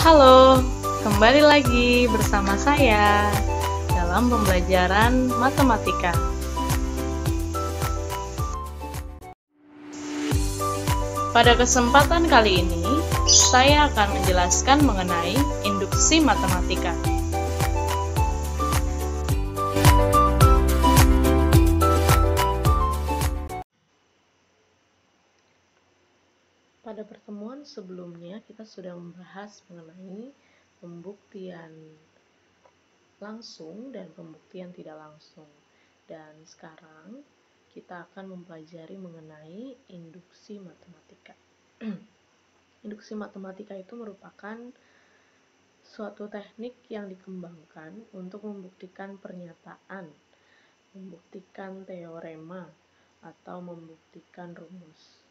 Halo, kembali lagi bersama saya dalam pembelajaran matematika. Pada kesempatan kali ini, saya akan menjelaskan mengenai induksi matematika. Pada pertemuan sebelumnya, kita sudah membahas mengenai pembuktian langsung dan pembuktian tidak langsung. Dan sekarang kita akan mempelajari mengenai induksi matematika. Induksi matematika itu merupakan suatu teknik yang dikembangkan untuk membuktikan pernyataan, membuktikan teorema, atau membuktikan rumus.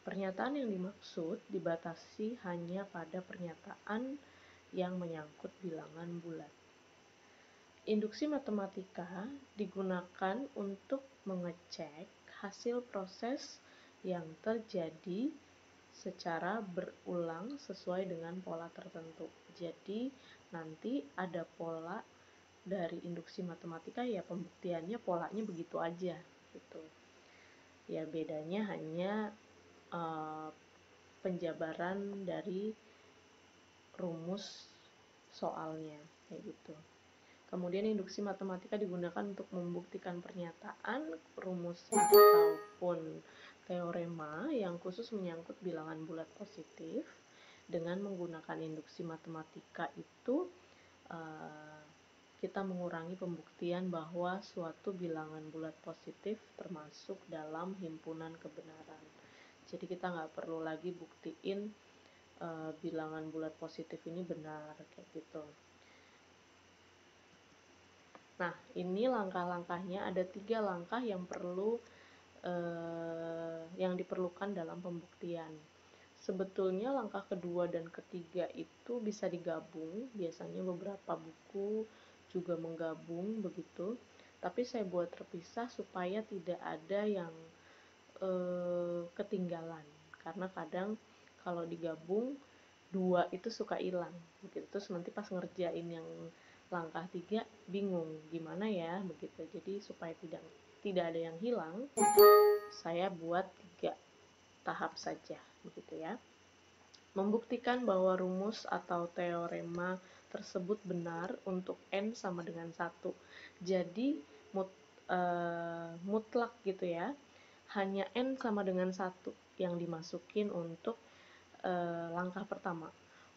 Pernyataan yang dimaksud dibatasi hanya pada pernyataan yang menyangkut bilangan bulat. Induksi matematika digunakan untuk mengecek hasil proses yang terjadi secara berulang sesuai dengan pola tertentu. Jadi nanti ada pola dari induksi matematika, ya pembuktiannya polanya begitu aja gitu. Ya bedanya hanya penjabaran dari rumus soalnya kayak gitu. Kemudian induksi matematika digunakan untuk membuktikan pernyataan, rumus ataupun teorema yang khusus menyangkut bilangan bulat positif. Dengan menggunakan induksi matematika itu kita mengurangi pembuktian bahwa suatu bilangan bulat positif termasuk dalam himpunan kebenaran. Jadi kita nggak perlu lagi buktiin bilangan bulat positif ini benar kayak gitu. Nah, ini langkah-langkahnya, ada 3 langkah yang diperlukan dalam pembuktian. Sebetulnya langkah kedua dan ketiga itu bisa digabung, biasanya beberapa buku juga menggabung begitu, tapi saya buat terpisah supaya tidak ada yang ketinggalan, karena kadang kalau digabung 2 itu suka hilang begitu, terus nanti pas ngerjain yang langkah 3 bingung gimana ya begitu. Jadi supaya tidak ada yang hilang, saya buat 3 tahap saja begitu ya. Membuktikan bahwa rumus atau teorema tersebut benar untuk n sama dengan 1. Jadi mutlak gitu ya, hanya n sama dengan 1 yang dimasukin untuk langkah pertama.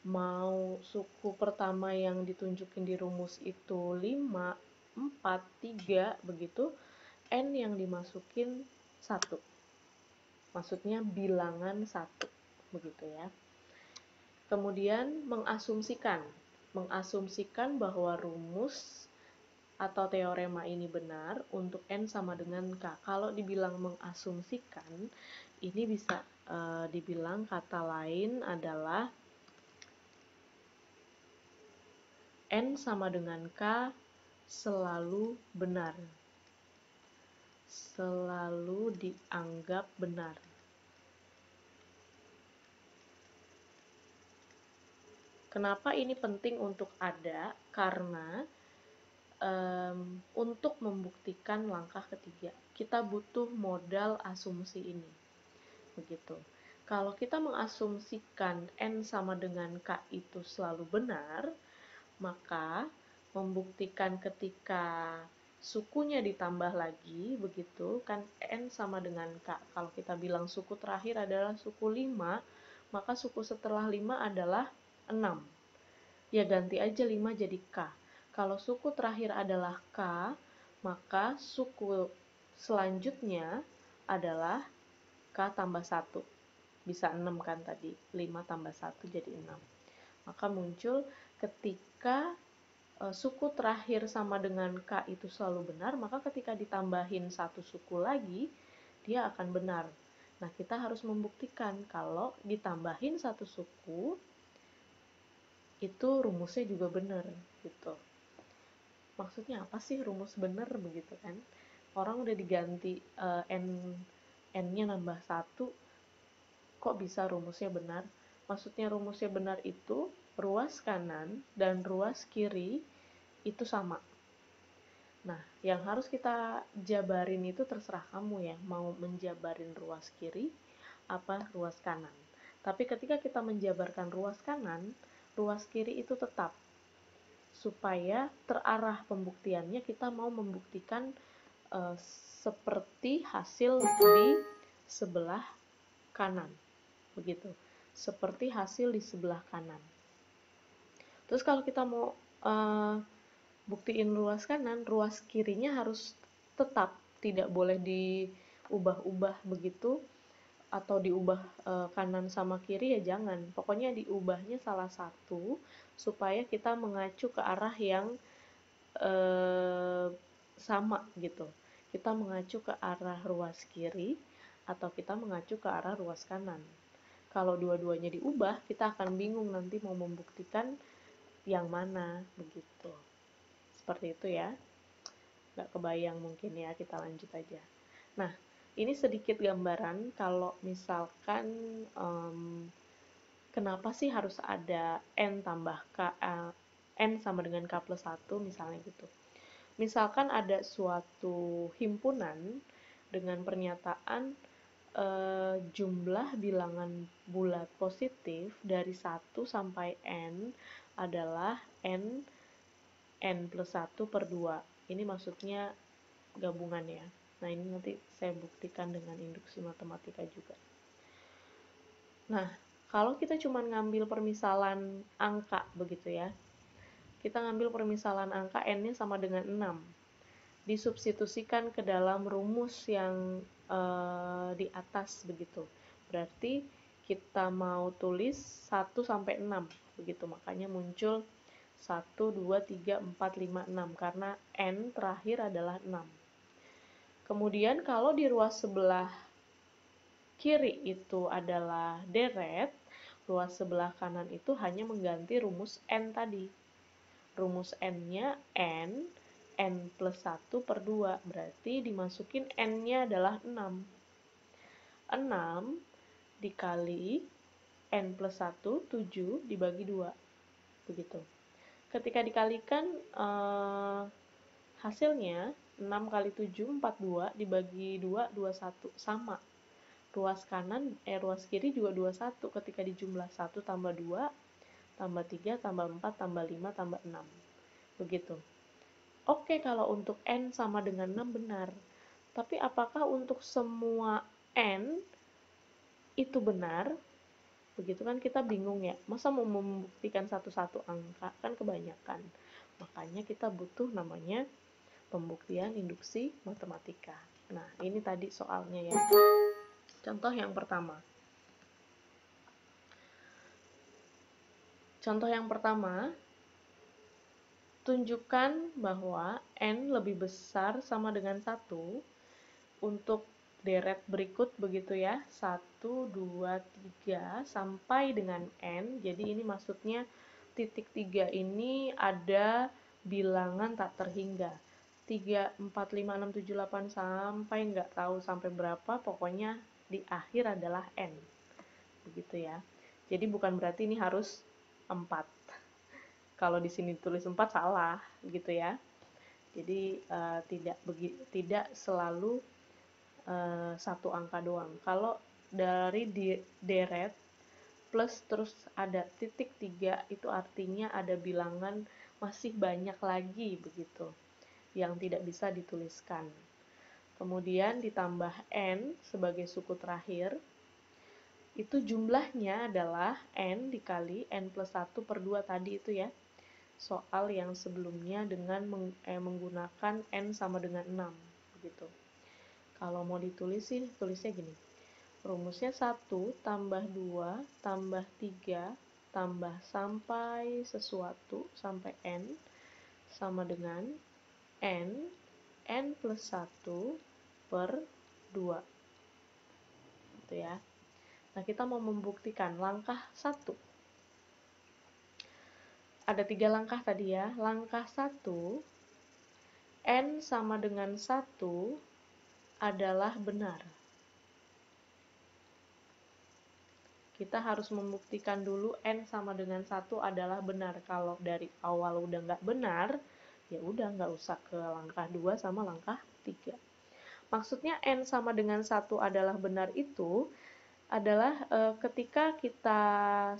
Mau suku pertama yang ditunjukin di rumus itu 5, 4, 3 begitu, n yang dimasukin 1. Maksudnya bilangan 1 begitu ya. Kemudian mengasumsikan bahwa rumus atau teorema ini benar untuk n sama dengan k. Kalau dibilang mengasumsikan, ini bisa dibilang kata lain adalah n sama dengan k selalu benar, selalu dianggap benar. Kenapa ini penting untuk ada? Karena untuk membuktikan langkah ketiga, kita butuh modal asumsi ini. Begitu. Kalau kita mengasumsikan n sama dengan k itu selalu benar, maka membuktikan ketika sukunya ditambah lagi, begitu kan, n sama dengan k. Kalau kita bilang suku terakhir adalah suku 5, maka suku setelah 5 adalah 6. Ya ganti aja 5 jadi k. Kalau suku terakhir adalah k, maka suku selanjutnya adalah k tambah 1. Bisa 6 kan tadi, 5 tambah 1 jadi 6. Maka muncul ketika suku terakhir sama dengan k itu selalu benar, maka ketika ditambahin satu suku lagi, dia akan benar. Nah, kita harus membuktikan kalau ditambahin satu suku, itu rumusnya juga benar gitu. Maksudnya apa sih rumus benar begitu kan? Orang udah diganti n-nya nambah 1, kok bisa rumusnya benar? Maksudnya rumusnya benar itu ruas kanan dan ruas kiri itu sama. Nah, yang harus kita jabarin itu terserah kamu ya, mau menjabarin ruas kiri apa ruas kanan. Tapi ketika kita menjabarkan ruas kanan, ruas kiri itu tetap. Supaya terarah pembuktiannya, kita mau membuktikan seperti hasil di sebelah kanan. Begitu. Seperti hasil di sebelah kanan. Terus kalau kita mau buktiin ruas kanan, ruas kirinya harus tetap, tidak boleh diubah-ubah begitu, atau diubah kanan sama kiri ya jangan. Pokoknya diubahnya salah satu supaya kita mengacu ke arah yang sama gitu. Kita mengacu ke arah ruas kiri atau kita mengacu ke arah ruas kanan. Kalau dua-duanya diubah, kita akan bingung nanti mau membuktikan yang mana begitu. Seperti itu ya. Nggak kebayang mungkin ya, kita lanjut aja. Nah, ini sedikit gambaran kalau misalkan kenapa sih harus ada N tambah K, N sama dengan K plus 1 misalnya gitu. Misalkan ada suatu himpunan dengan pernyataan jumlah bilangan bulat positif dari 1 sampai N adalah N plus 1 per 2. Ini maksudnya gabungan ya. Nah, ini nanti saya buktikan dengan induksi matematika juga. Nah, kalau kita cuma ngambil permisalan angka begitu ya. Kita ngambil permisalan angka N-nya sama dengan 6. Disubstitusikan ke dalam rumus yang di atas begitu. Berarti kita mau tulis 1 sampai 6 begitu. Makanya muncul 1, 2, 3, 4, 5, 6 karena N terakhir adalah 6. Kemudian kalau di ruas sebelah kiri itu adalah deret, ruas sebelah kanan itu hanya mengganti rumus N tadi. Rumus N-nya N plus 1 per 2, berarti dimasukin N-nya adalah 6. 6 dikali N plus 1, 7 dibagi 2. Begitu. Ketika dikalikan hasilnya 6 kali 7, 42 dibagi 2, 21. Sama. Ruas kiri juga 21 ketika dijumlah 1 tambah 2, tambah 3, tambah 4, tambah 5, tambah 6. Begitu. Oke, kalau untuk N sama dengan 6 benar. Tapi apakah untuk semua N itu benar? Begitu kan kita bingung ya. Masa mau membuktikan satu-satu angka? Kan kebanyakan. Makanya kita butuh namanya pembuktian induksi matematika. Nah, ini tadi soalnya ya. Contoh yang pertama. Contoh yang pertama, tunjukkan bahwa N lebih besar sama dengan 1 untuk deret berikut begitu ya. 1, 2, 3 sampai dengan N. Jadi ini maksudnya titik 3 ini ada bilangan tak terhingga. 3, 4, 5, 6, 7, 8 sampai nggak tahu sampai berapa, pokoknya di akhir adalah N. Begitu ya. Jadi bukan berarti ini harus 4. Kalau di sini tulis 4 salah gitu ya. Jadi tidak selalu satu angka doang. Kalau dari deret plus terus ada titik 3 itu artinya ada bilangan masih banyak lagi begitu yang tidak bisa dituliskan. Kemudian ditambah N sebagai suku terakhir, itu jumlahnya adalah N dikali N plus 1 per 2 tadi itu ya. Soal yang sebelumnya dengan menggunakan N sama dengan 6 begitu. Kalau mau ditulis sih tulisnya gini. Rumusnya 1 tambah 2 tambah 3 tambah sampai sesuatu sampai N sama dengan N plus 1 per 2. Gitu ya. Nah, kita mau membuktikan langkah 1. Ada 3 langkah tadi ya. Langkah 1, N sama dengan 1 adalah benar. Kita harus membuktikan dulu N sama dengan 1 adalah benar. Kalau dari awal udah nggak benar, ya udah nggak usah ke langkah 2 sama langkah 3. Maksudnya N sama dengan 1 adalah benar itu adalah ketika kita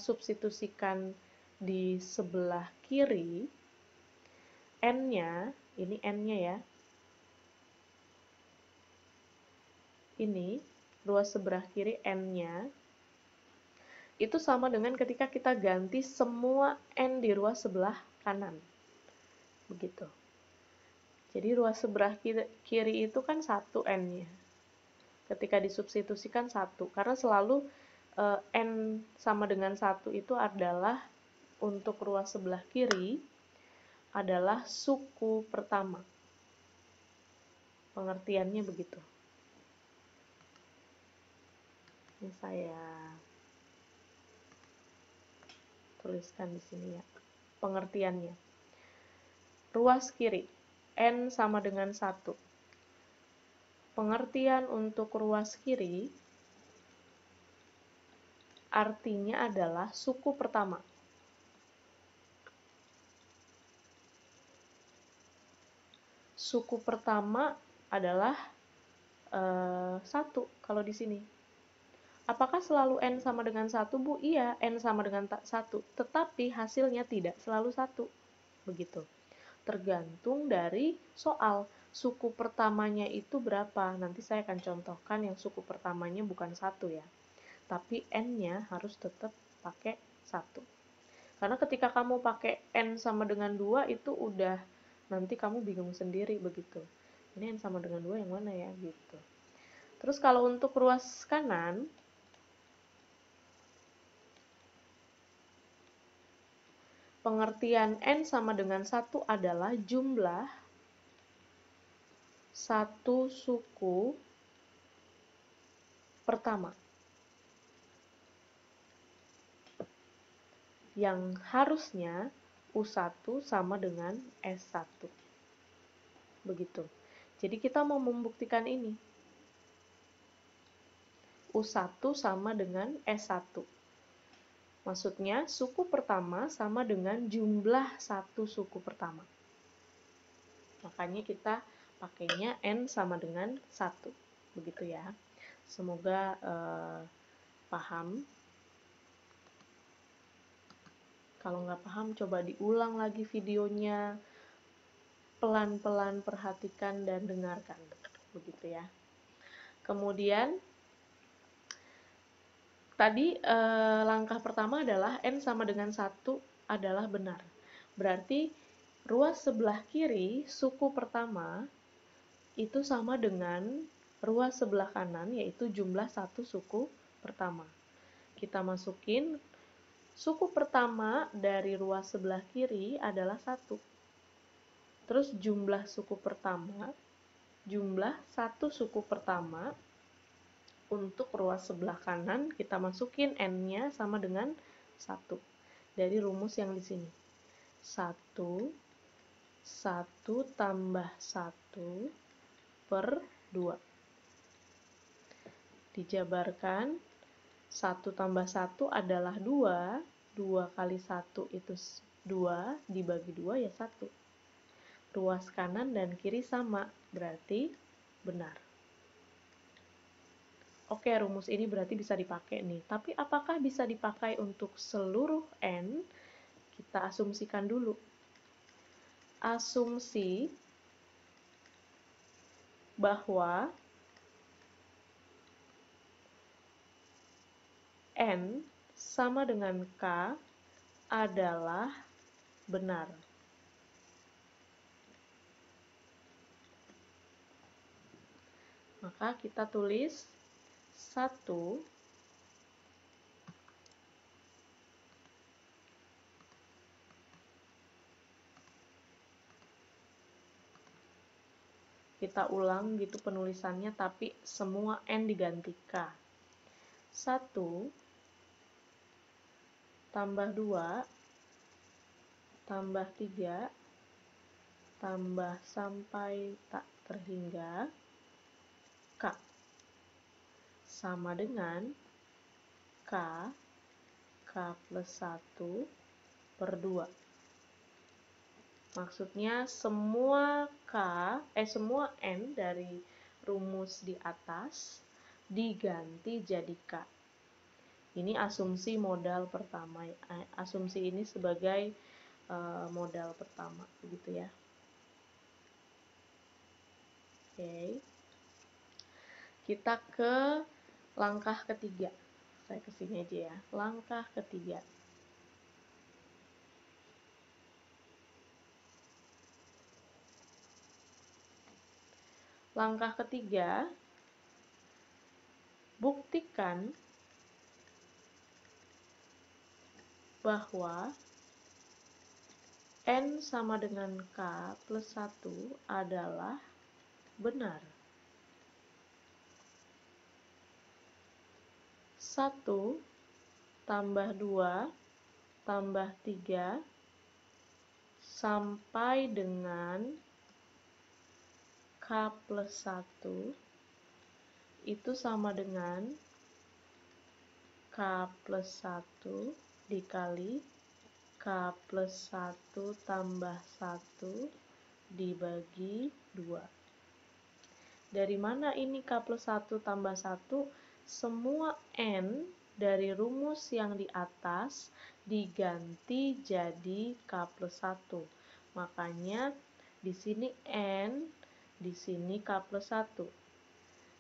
substitusikan di sebelah kiri, N-nya, ini N-nya ya, ini ruas sebelah kiri N-nya, itu sama dengan ketika kita ganti semua N di ruas sebelah kanan. Begitu. Jadi ruas sebelah kiri itu kan 1 N-nya. Ketika disubstitusikan 1, karena selalu N sama dengan 1 itu adalah untuk ruas sebelah kiri adalah suku pertama. Pengertiannya begitu. Ini saya tuliskan di sini ya. Pengertiannya. Ruas kiri, N sama dengan 1. Pengertian untuk ruas kiri artinya adalah suku pertama. Suku pertama adalah 1 kalau di sini. Apakah selalu N sama dengan 1, Bu? Iya, N sama dengan 1. Tetapi hasilnya tidak selalu 1. Begitu. Tergantung dari soal. Suku pertamanya itu berapa? Nanti saya akan contohkan yang suku pertamanya bukan 1 ya. Tapi N-nya harus tetap pakai 1. Karena ketika kamu pakai N sama dengan 2 itu udah nanti kamu bingung sendiri begitu. Ini N sama dengan 2 yang mana ya gitu. Terus kalau untuk ruas kanan, pengertian N sama dengan 1 adalah jumlah satu suku pertama. Yang harusnya U1 sama dengan S1. Begitu. Jadi kita mau membuktikan ini. U1 sama dengan S1. Maksudnya suku pertama sama dengan jumlah satu suku pertama. Makanya kita pakainya N sama dengan 1. Begitu ya. Semoga paham. Kalau nggak paham coba diulang lagi videonya. Pelan-pelan perhatikan dan dengarkan. Begitu ya. Kemudian tadi langkah pertama adalah N sama dengan 1 adalah benar. Berarti ruas sebelah kiri suku pertama itu sama dengan ruas sebelah kanan, yaitu jumlah satu suku pertama. Kita masukin suku pertama dari ruas sebelah kiri adalah 1. Terus jumlah suku pertama, jumlah satu suku pertama untuk ruas sebelah kanan kita masukin N-nya sama dengan 1. Dari rumus yang di sini. 1 tambah 1 per 2. Dijabarkan 1 tambah 1 adalah 2. 2 kali 1 itu 2, dibagi 2 ya 1. Ruas kanan dan kiri sama, berarti benar. Oke, rumus ini berarti bisa dipakai nih. Tapi apakah bisa dipakai untuk seluruh N? Kita asumsikan dulu. Asumsi bahwa N sama dengan K adalah benar. Maka kita tulis 1 kita ulang gitu penulisannya, tapi semua N diganti K. 1 tambah 2 tambah 3 tambah sampai tak terhingga K sama dengan K K plus 1 per 2. Maksudnya semua semua N dari rumus di atas diganti jadi K. Ini asumsi modal pertama. Asumsi ini sebagai modal pertama, begitu ya. Oke. Kita ke langkah ketiga. Saya kesini aja ya. Langkah ketiga. Langkah ketiga, buktikan bahwa N sama dengan K plus 1 adalah benar. 1 tambah 2 tambah 3 sampai dengan K plus 1 itu sama dengan K plus 1 dikali K plus 1 tambah 1 dibagi 2. Dari mana ini K plus 1 tambah 1? Semua N dari rumus yang di atas diganti jadi K plus 1. Makanya di sini N, di sini K plus 1.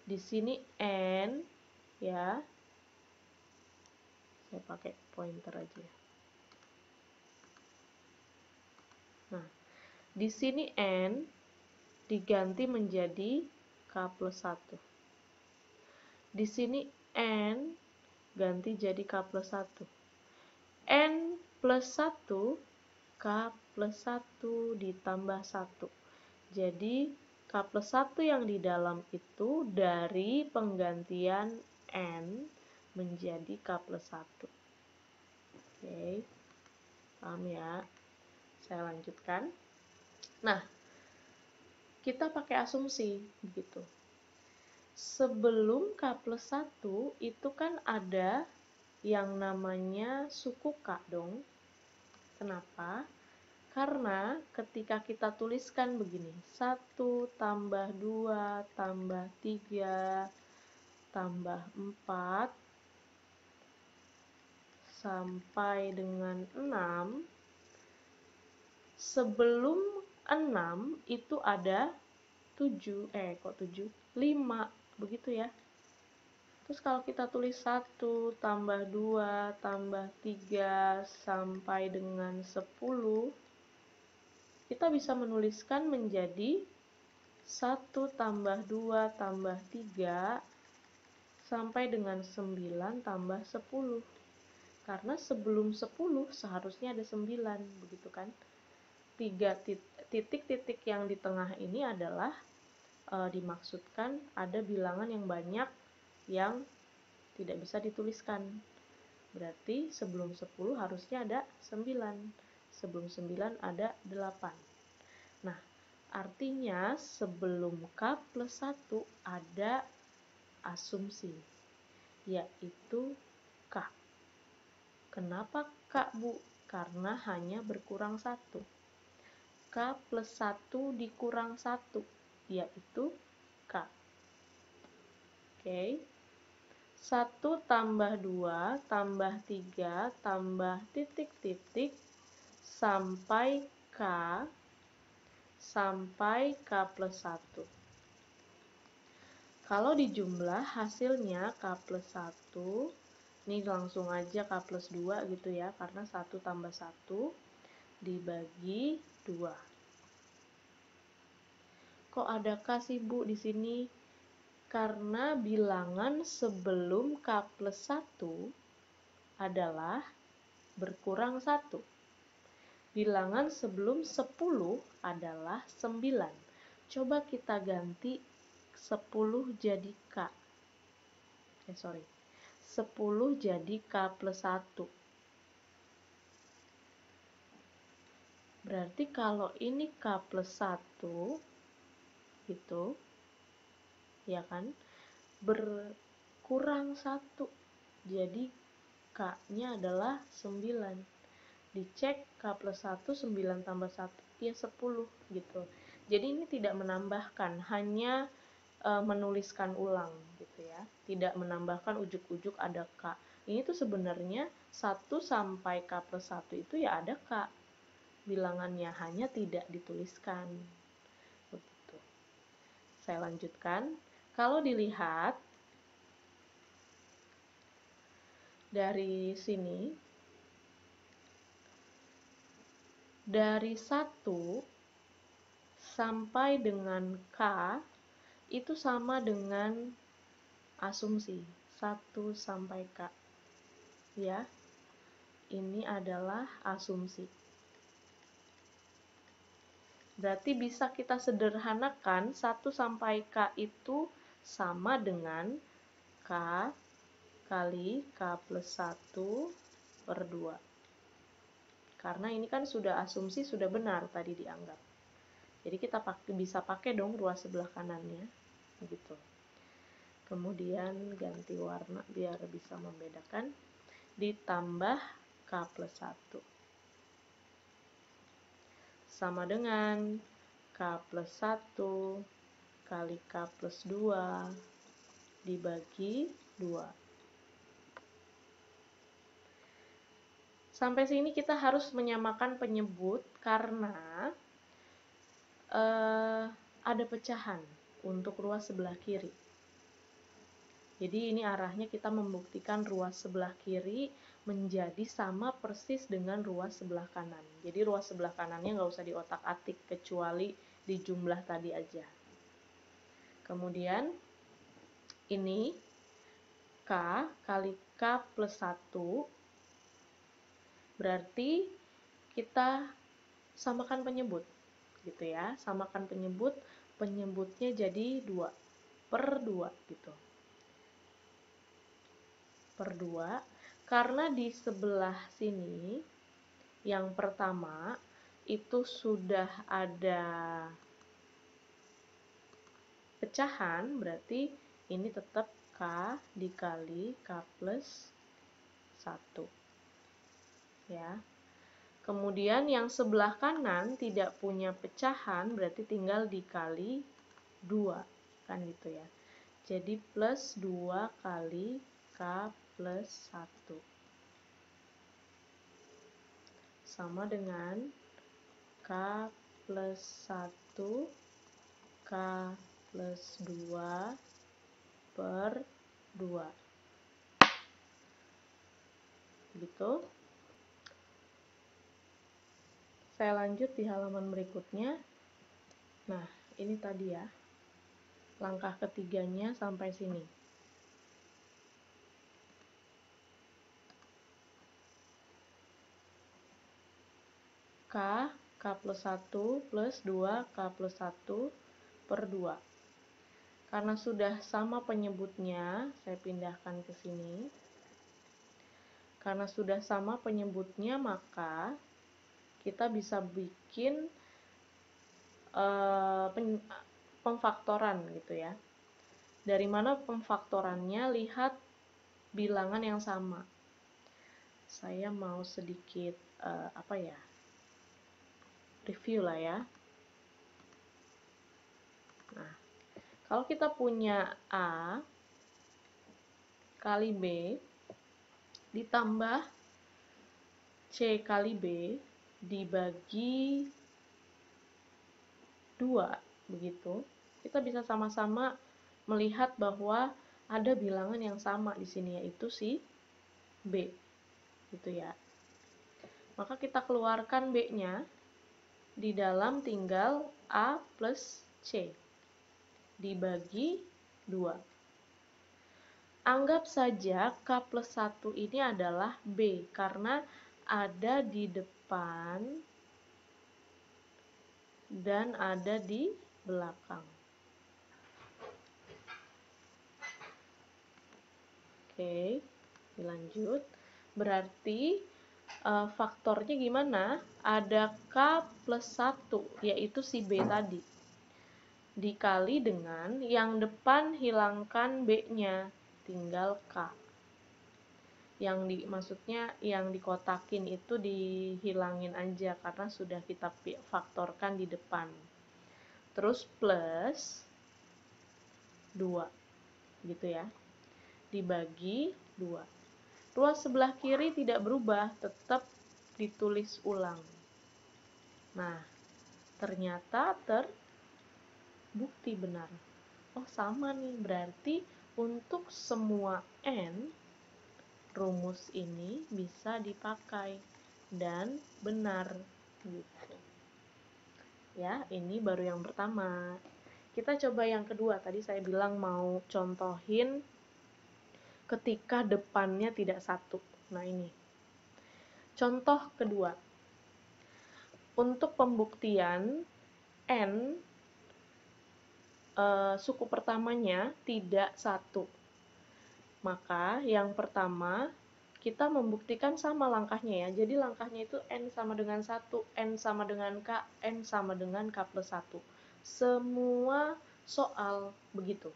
Di sini N, ya, saya pakai pointer aja. Nah, di sini N diganti menjadi K plus 1. Di sini N ganti jadi K plus 1. N plus 1, K plus 1 ditambah 1. Jadi K plus 1 yang di dalam itu dari penggantian N menjadi K plus 1. Oke, paham ya? Saya lanjutkan. Nah, kita pakai asumsi, begitu. Sebelum K plus 1 itu kan ada yang namanya suku K dong. Kenapa? Karena ketika kita tuliskan begini, 1 tambah 2 tambah 3 tambah 4 sampai dengan 6, sebelum 6 itu ada 7, 5, begitu ya. Terus kalau kita tulis 1 tambah 2 tambah 3 sampai dengan 10, kita bisa menuliskan menjadi 1 tambah 2 tambah 3 sampai dengan 9 tambah 10. Karena sebelum 10 seharusnya ada 9, begitu kan? 3 titik-titik yang di tengah ini adalah dimaksudkan ada bilangan yang banyak yang tidak bisa dituliskan. Berarti sebelum 10 harusnya ada 9. Sebelum 9 ada 8. Nah, artinya sebelum K plus 1 ada asumsi, yaitu K. Kenapa K, Bu? Karena hanya berkurang 1. K plus 1 dikurang 1, yaitu K. Oke. 1 tambah 2 tambah 3 tambah titik-titik sampai K plus 1. Kalau dijumlah hasilnya K plus 1, ini langsung aja K plus 2 gitu ya, karena 1 tambah 1 dibagi 2. Kok ada K sih, Bu, di sini? Karena bilangan sebelum K plus 1 adalah berkurang 1. Bilangan sebelum 10 adalah 9. Coba kita ganti 10 jadi K. 10 jadi K plus 1. Berarti kalau ini K plus 1, gitu, ya kan, berkurang 1. Jadi K-nya adalah 9. Dicek K plus 1, 9 tambah 1, ya 10 gitu. Jadi ini tidak menambahkan, hanya menuliskan ulang gitu ya. Tidak menambahkan ujuk-ujuk ada K. Ini tuh sebenarnya 1 sampai K plus 1 itu ya ada K. Bilangannya hanya tidak dituliskan. Begitu. Saya lanjutkan. Kalau dilihat dari sini, dari 1 sampai dengan K itu sama dengan asumsi 1 sampai K. Ya, ini adalah asumsi. Berarti bisa kita sederhanakan 1 sampai K itu sama dengan K kali K plus 1 per 2. Karena ini kan sudah asumsi, sudah benar tadi dianggap. Jadi kita bisa pakai dong ruas sebelah kanannya. Begitu. Kemudian ganti warna biar bisa membedakan. Ditambah K plus 1. Sama dengan K plus 1 kali K plus 2 dibagi 2. Sampai sini kita harus menyamakan penyebut karena ada pecahan untuk ruas sebelah kiri. Jadi ini arahnya kita membuktikan ruas sebelah kiri menjadi sama persis dengan ruas sebelah kanan. Jadi ruas sebelah kanannya nggak usah diotak-atik kecuali di jumlah tadi aja. Kemudian ini K kali K plus 1 berarti kita samakan penyebut gitu ya. Samakan penyebut, penyebutnya jadi 2 per 2 gitu. Per 2 karena di sebelah sini yang pertama itu sudah ada pecahan, berarti ini tetap K dikali K plus 1 ya. Kemudian yang sebelah kanan tidak punya pecahan, berarti tinggal dikali 2 kan gitu ya. Jadi plus 2 kali K plus 1 sama dengan K plus 1 K plus 2 per 2. Gitu. Saya lanjut di halaman berikutnya. Nah, ini tadi ya. Langkah ketiganya sampai sini. K plus 1 plus 2 K plus 1 per 2. Karena sudah sama penyebutnya, saya pindahkan ke sini. Karena sudah sama penyebutnya, maka kita bisa bikin pemfaktoran gitu ya. Dari mana pemfaktorannya? Lihat bilangan yang sama. Saya mau sedikit review lah ya. Nah, kalau kita punya A kali B ditambah C kali B dibagi 2, begitu. Kita bisa sama-sama melihat bahwa ada bilangan yang sama di sini, yaitu si B. Gitu ya. Maka kita keluarkan B-nya, di dalam tinggal A plus C dibagi 2. Anggap saja K plus 1 ini adalah B, karena ada di depan dan ada di belakang. Oke, dilanjut. Berarti faktornya gimana? Ada K plus 1, yaitu si B tadi. Dikali dengan yang depan hilangkan B-nya, tinggal K. maksudnya yang dikotakin itu dihilangin aja karena sudah kita faktorkan di depan. Terus plus 2 gitu ya, dibagi 2. Ruas sebelah kiri tidak berubah, tetap ditulis ulang. Nah, ternyata terbukti benar. Oh, sama nih, berarti untuk semua n, rumus ini bisa dipakai dan benar gitu. Ya, ini baru yang pertama. Kita coba yang kedua. Tadi saya bilang mau contohin ketika depannya tidak satu. Nah, ini. Contoh kedua. Untuk pembuktian n, suku pertamanya tidak satu. Maka yang pertama, kita membuktikan sama langkahnya ya. Jadi langkahnya itu n sama dengan 1, n sama dengan k, n sama dengan k plus 1. Semua soal begitu.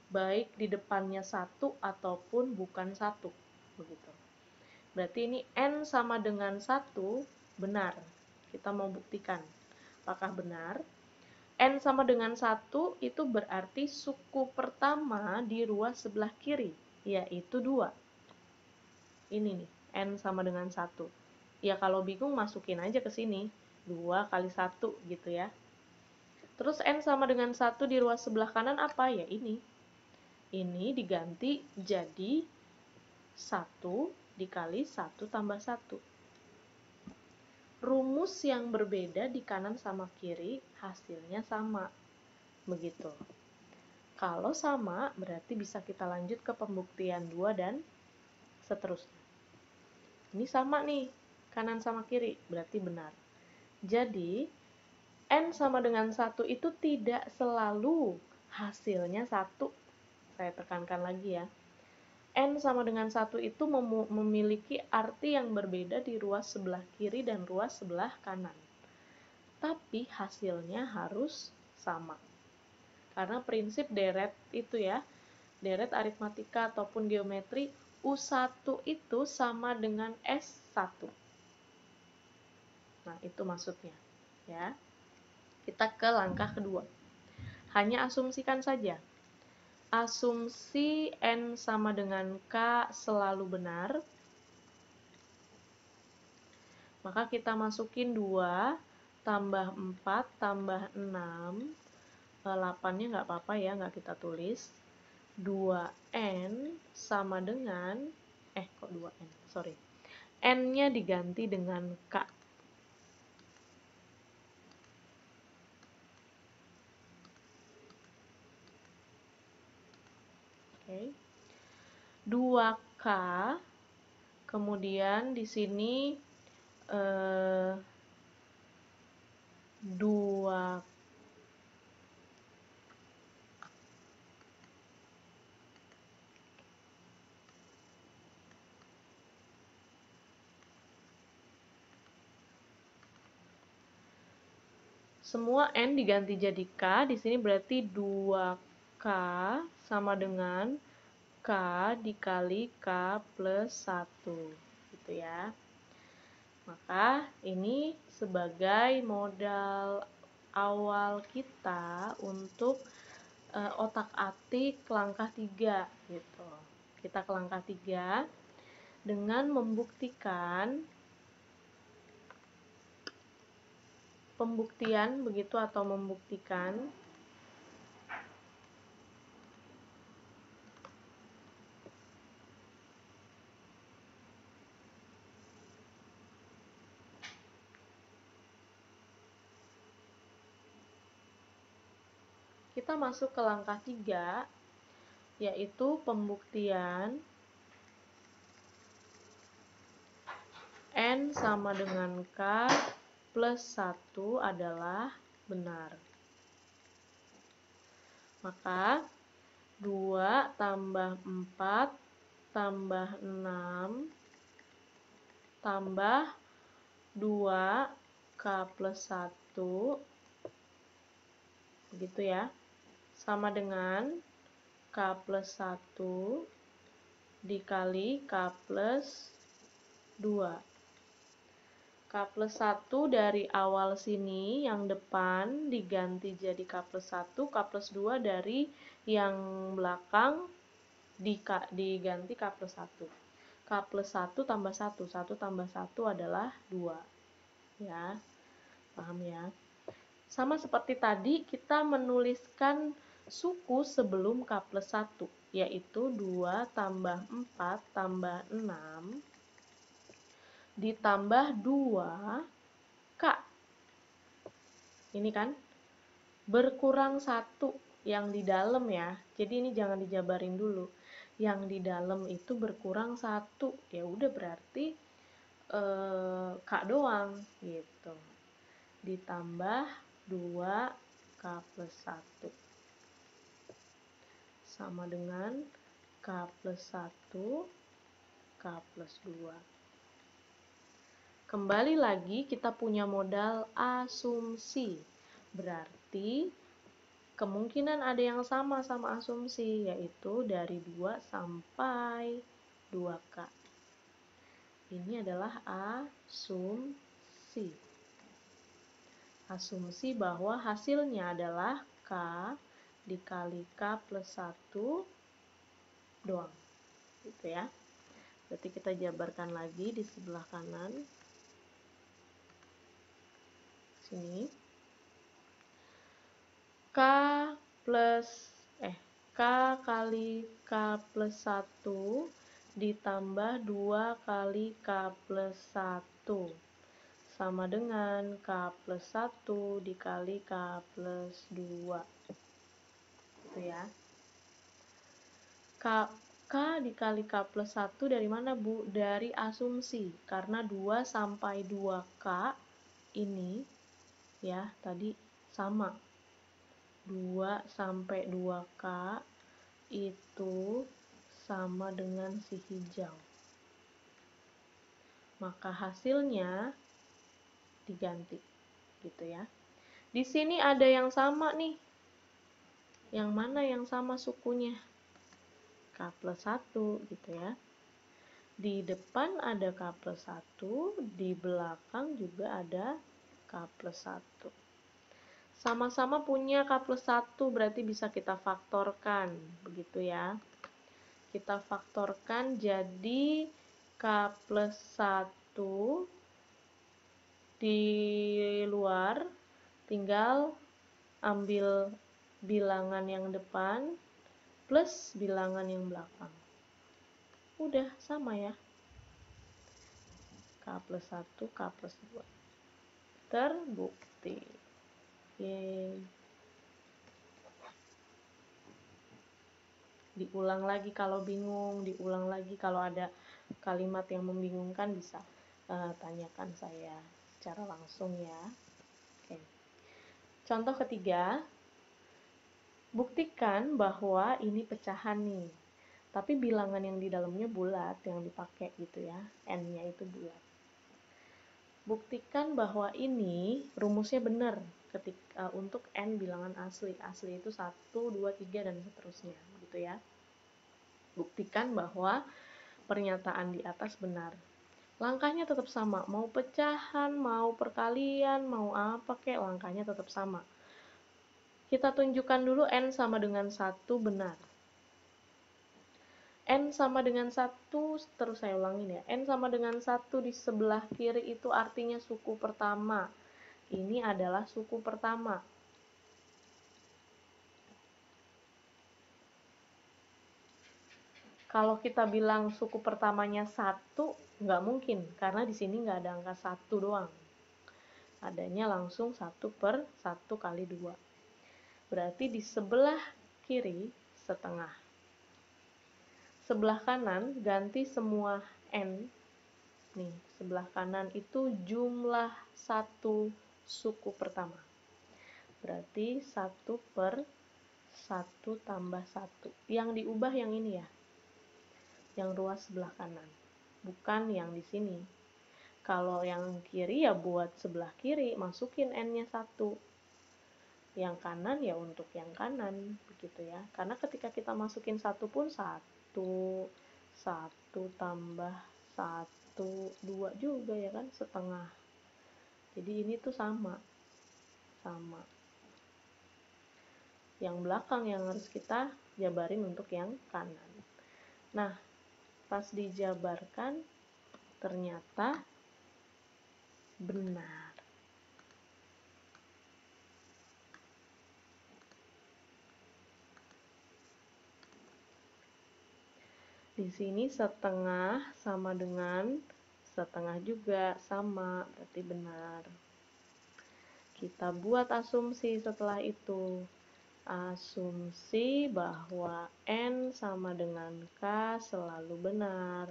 Baik di depannya 1 ataupun bukan 1. Begitu. Berarti ini n sama dengan 1 benar. Kita mau buktikan. Apakah benar? N sama dengan 1 itu berarti suku pertama di ruas sebelah kiri, yaitu 2. Ini nih, N sama dengan 1. Ya kalau bingung masukin aja ke sini, 2 kali 1 gitu ya. Terus N sama dengan 1 di ruas sebelah kanan apa? Ya ini. Ini diganti jadi 1 dikali 1 tambah 1. Rumus yang berbeda di kanan sama kiri, hasilnya sama. Begitu. Kalau sama, berarti bisa kita lanjut ke pembuktian 2 dan seterusnya. Ini sama nih, kanan sama kiri, berarti benar. Jadi, N sama dengan 1 itu tidak selalu hasilnya 1. Saya tekankan lagi ya. N sama dengan 1 itu memiliki arti yang berbeda di ruas sebelah kiri dan ruas sebelah kanan. Tapi hasilnya harus sama. Karena prinsip deret itu ya, deret aritmatika ataupun geometri, U1 itu sama dengan S1. Nah, itu maksudnya. Ya. Kita ke langkah kedua. Hanya asumsikan saja. Asumsi N sama dengan K selalu benar. Maka kita masukin 2 tambah 4 tambah 6. 8-nya nggak apa-apa ya, nggak kita tulis. 2N sama dengan, kok 2N? Sorry. N-nya diganti dengan K. Oke. 2K, kemudian di sini 2 semua N diganti jadi K, di sini berarti 2K sama dengan K dikali K plus 1, gitu ya. Maka ini sebagai modal awal kita untuk otak-atik langkah 3, gitu. Kita ke langkah 3 dengan membuktikan pembuktian begitu atau membuktikan kita masuk ke langkah 3, yaitu pembuktian N sama dengan K plus 1 adalah benar. Maka 2 tambah 4 tambah 6 tambah 2K plus 1, begitu ya, sama dengan K plus 1 dikali K plus 2. K plus 1 dari awal sini, yang depan diganti jadi K plus 1, K plus 2 dari yang belakang diganti K plus 1. K plus 1 tambah 1, 1 tambah 1 adalah 2. Ya, paham ya? Sama seperti tadi, kita menuliskan suku sebelum K plus 1, yaitu 2 tambah 4 tambah 6 ditambah 2K. Ini kan berkurang 1 yang di dalam ya. Jadi ini jangan dijabarin dulu. Yang di dalam itu berkurang 1. Ya udah berarti K doang gitu. Ditambah 2K plus 1 sama dengan K plus 1, K plus 2. Kembali lagi kita punya modal asumsi. Berarti kemungkinan ada yang sama asumsi, yaitu dari 2 sampai 2K. Ini adalah asumsi. Asumsi bahwa hasilnya adalah K dikali K plus 1 doang. Gitu ya. Berarti kita jabarkan lagi di sebelah kanan. Sini. K kali K plus 1 ditambah 2 kali K plus 1 sama dengan K plus 1 dikali K plus 2. Gitu ya. K dikali K plus 1 dari mana, Bu? Dari asumsi. Karena 2 sampai 2K ini ya tadi sama. 2 sampai 2K itu sama dengan si hijau. Maka hasilnya diganti. Gitu ya. Di sini ada yang sama nih. Yang mana yang sama sukunya? K plus 1 gitu ya. Di depan ada K plus 1, di belakang juga ada K plus 1. Sama-sama punya K plus 1, berarti bisa kita faktorkan, begitu ya. Kita faktorkan jadi K plus 1 di luar, tinggal ambil bilangan yang depan plus bilangan yang belakang. Udah sama ya. K plus 1, K plus 2. Terbukti. Yeay. Diulang lagi kalau bingung, diulang lagi kalau ada kalimat yang membingungkan, bisa tanyakan saya secara langsung ya. Oke. Contoh ketiga, buktikan bahwa ini pecahan nih. Tapi bilangan yang di dalamnya bulat, yang dipakai gitu ya, N-nya itu bulat. Buktikan bahwa ini rumusnya benar ketika untuk N bilangan asli. Asli itu 1, 2, 3, dan seterusnya. Gitu ya. Buktikan bahwa pernyataan di atas benar. Langkahnya tetap sama. Mau pecahan, mau perkalian, mau apa kek, langkahnya tetap sama. Kita tunjukkan dulu N sama dengan 1 benar. N sama dengan 1, terus saya ulangin ya. N sama dengan 1 di sebelah kiri itu artinya suku pertama. Ini adalah suku pertama. Kalau kita bilang suku pertamanya 1, nggak mungkin. Karena di sini nggak ada angka 1 doang. Adanya langsung 1 per 1 kali 2. Berarti di sebelah kiri setengah. Sebelah kanan ganti semua N. Nih, sebelah kanan itu jumlah 1 suku pertama. Berarti 1 per 1 tambah 1. Yang diubah yang ini ya. Yang ruas sebelah kanan. Bukan yang di sini. Kalau yang kiri ya buat sebelah kiri, masukin N-nya 1. Yang kanan ya untuk yang kanan, begitu ya. Karena ketika kita masukin 1 pun 1, 1 tambah 1, 2 juga ya kan, setengah. Jadi ini tuh sama. Yang belakang yang harus kita jabarin untuk yang kanan. Nah, pas dijabarkan ternyata benar. Di sini setengah sama dengan setengah juga sama, berarti benar. Kita buat asumsi setelah itu. Asumsi bahwa N sama dengan K selalu benar.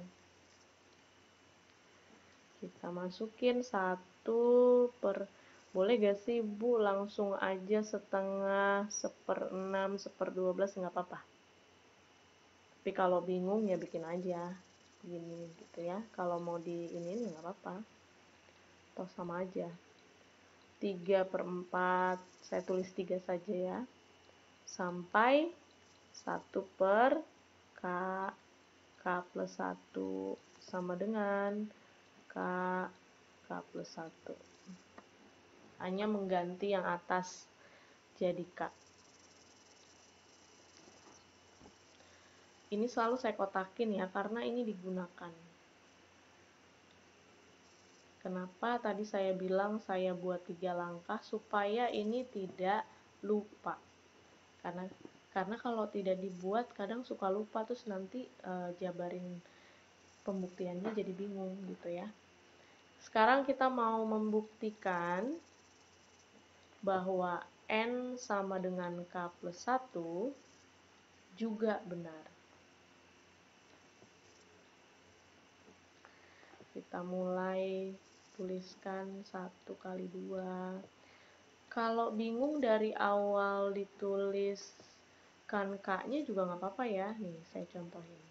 Kita masukin 1 per, boleh gak sih Bu langsung aja setengah, 1/6, 1/12, nggak apa-apa. Tapi kalau bingung ya bikin aja begini gitu ya. Kalau mau di ini nggak apa-apa, atau sama aja. 3/4, saya tulis 3 saja ya, sampai 1 per K, K plus 1 sama dengan K, K plus 1. Hanya mengganti yang atas jadi K. Ini selalu saya kotakin ya, karena ini digunakan. Kenapa tadi saya bilang saya buat 3 langkah, supaya ini tidak lupa. Karena kalau tidak dibuat kadang suka lupa, terus nanti jabarin pembuktiannya jadi bingung gitu ya. Sekarang kita mau membuktikan bahwa N sama dengan K plus 1 juga benar. Kita mulai tuliskan 1 kali 2. Kalau bingung dari awal dituliskan K-nya juga nggak apa-apa ya. Nih, saya contohin.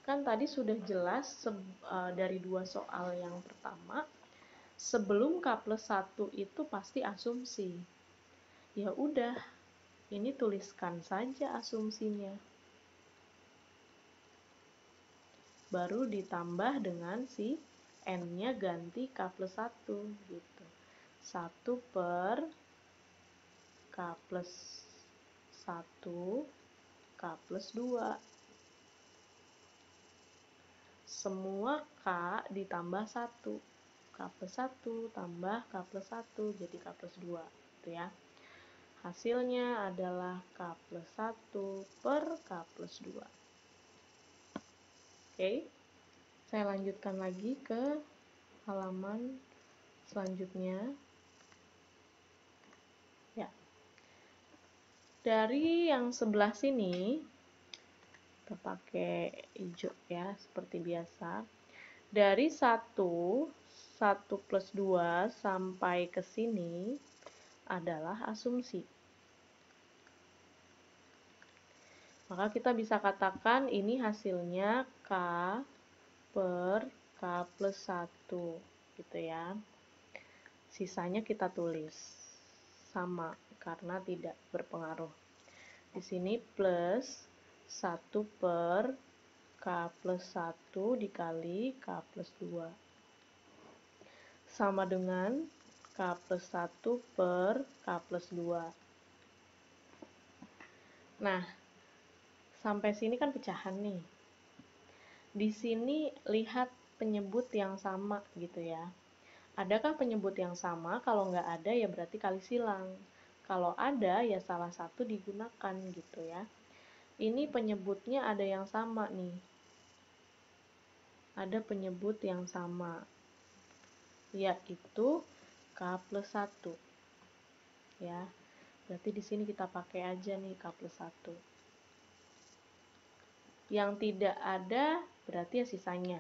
Kan tadi sudah jelas dari 2 soal yang pertama, sebelum K plus 1 itu pasti asumsi. Ya udah, ini tuliskan saja asumsinya. Baru ditambah dengan si N-nya ganti K plus 1 gitu. 1 per K plus 1, K plus 2. Semua K ditambah 1. K plus 1 tambah K plus 1, jadi K plus 2. Gitu ya. Hasilnya adalah K plus 1 per K plus 2. Oke, saya lanjutkan lagi ke halaman selanjutnya. Ya. Dari yang sebelah sini, kita pakai hijau ya, seperti biasa. Dari 1 plus 2 sampai ke sini adalah asumsi. Maka kita bisa katakan ini hasilnya K per K plus 1 gitu ya. Sisanya kita tulis sama karena tidak berpengaruh. Di sini plus 1 per K plus 1 dikali K plus 2 sama dengan K plus 1 per K plus 2. Nah, sampai sini kan pecahan nih. Di sini lihat penyebut yang sama gitu ya. Adakah penyebut yang sama? Kalau nggak ada ya berarti kali silang. Kalau ada ya salah satu digunakan gitu ya. Ini penyebutnya ada yang sama nih. Ada penyebut yang sama, yaitu K plus 1. Ya, berarti di sini kita pakai aja nih K plus 1. Yang tidak ada berarti ya sisanya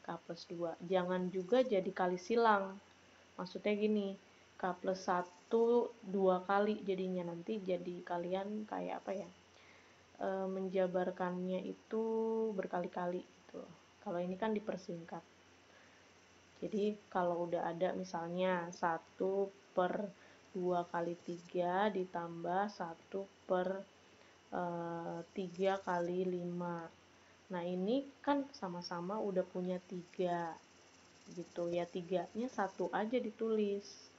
K plus 2. Jangan juga jadi kali silang. Maksudnya gini, K plus 1 2 kali jadinya, nanti jadi kalian kayak apa ya, menjabarkannya itu berkali-kali gitu. Kalau ini kan dipersingkat. Jadi kalau udah ada misalnya 1 per 2 kali 3 ditambah 1 per 3 kali 5. Nah, ini kan sama-sama udah punya 3, gitu ya. 3-nya 1 aja ditulis.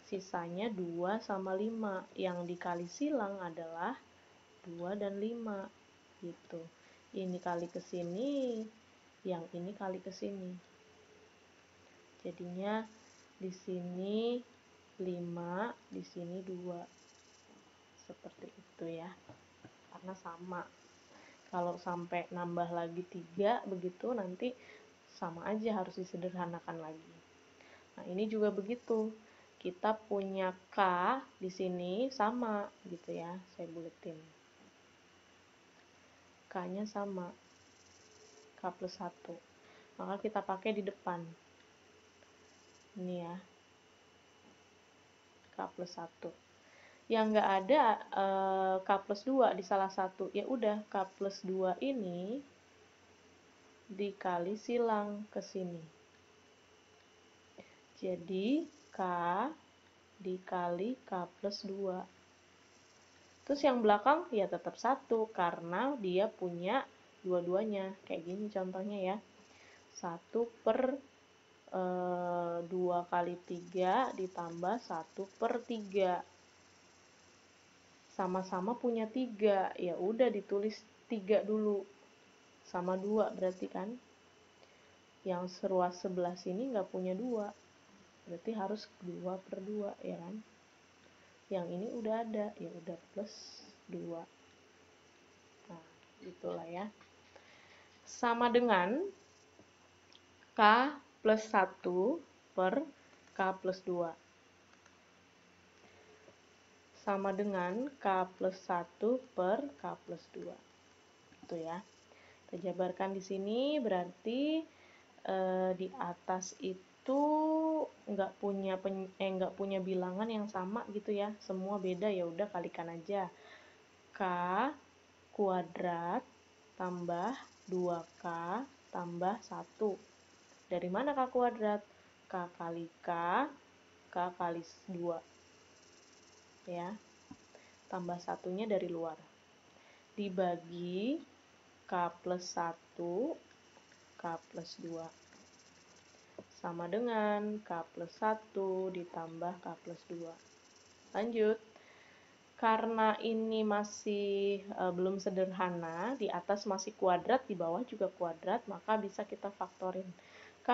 Sisanya 2 sama 5. Yang dikali silang adalah 2 dan 5, gitu. Ini kali ke sini, yang ini kali ke sini. Jadinya di sini 5, di sini 2. Seperti itu ya. Karena sama. Kalau sampai nambah lagi 3 begitu, nanti sama aja, harus disederhanakan lagi. Nah, ini juga begitu. Kita punya K di sini sama gitu ya. Saya buletin. K-nya sama. K plus 1. Maka kita pakai di depan. Ini ya. K plus 1. Yang nggak ada K plus 2 di salah satu. Ya udah, K plus 2 ini dikali silang ke sini. Jadi, K dikali K plus 2. Terus yang belakang ya tetap 1, karena dia punya dua-duanya. Kayak gini contohnya ya. 1 per 2 kali 3 ditambah 1 per 3. Sama-sama punya 3. Ya udah ditulis 3 dulu. Sama 2 berarti kan. Yang ruas sebelah sini nggak punya 2. Berarti harus 2 per 2 ya kan. Yang ini udah ada, ya udah plus 2. Nah, itulah ya. Sama dengan K plus 1 per K plus 2. Sama dengan K plus 1 per K plus 2. Itu ya. Kita jabarkan di sini, berarti di atas itu nggak punya bilangan yang sama gitu ya. Semua beda, ya udah kalikan aja. K kuadrat tambah 2K tambah 1. Dari mana K kuadrat? K kali K kali 2. Ya. Tambah satunya dari luar. Dibagi K plus 1, K plus 2. Sama dengan K plus 1 ditambah K plus 2. Lanjut. Karena ini masih belum sederhana, di atas masih kuadrat, di bawah juga kuadrat, maka bisa kita faktorin. K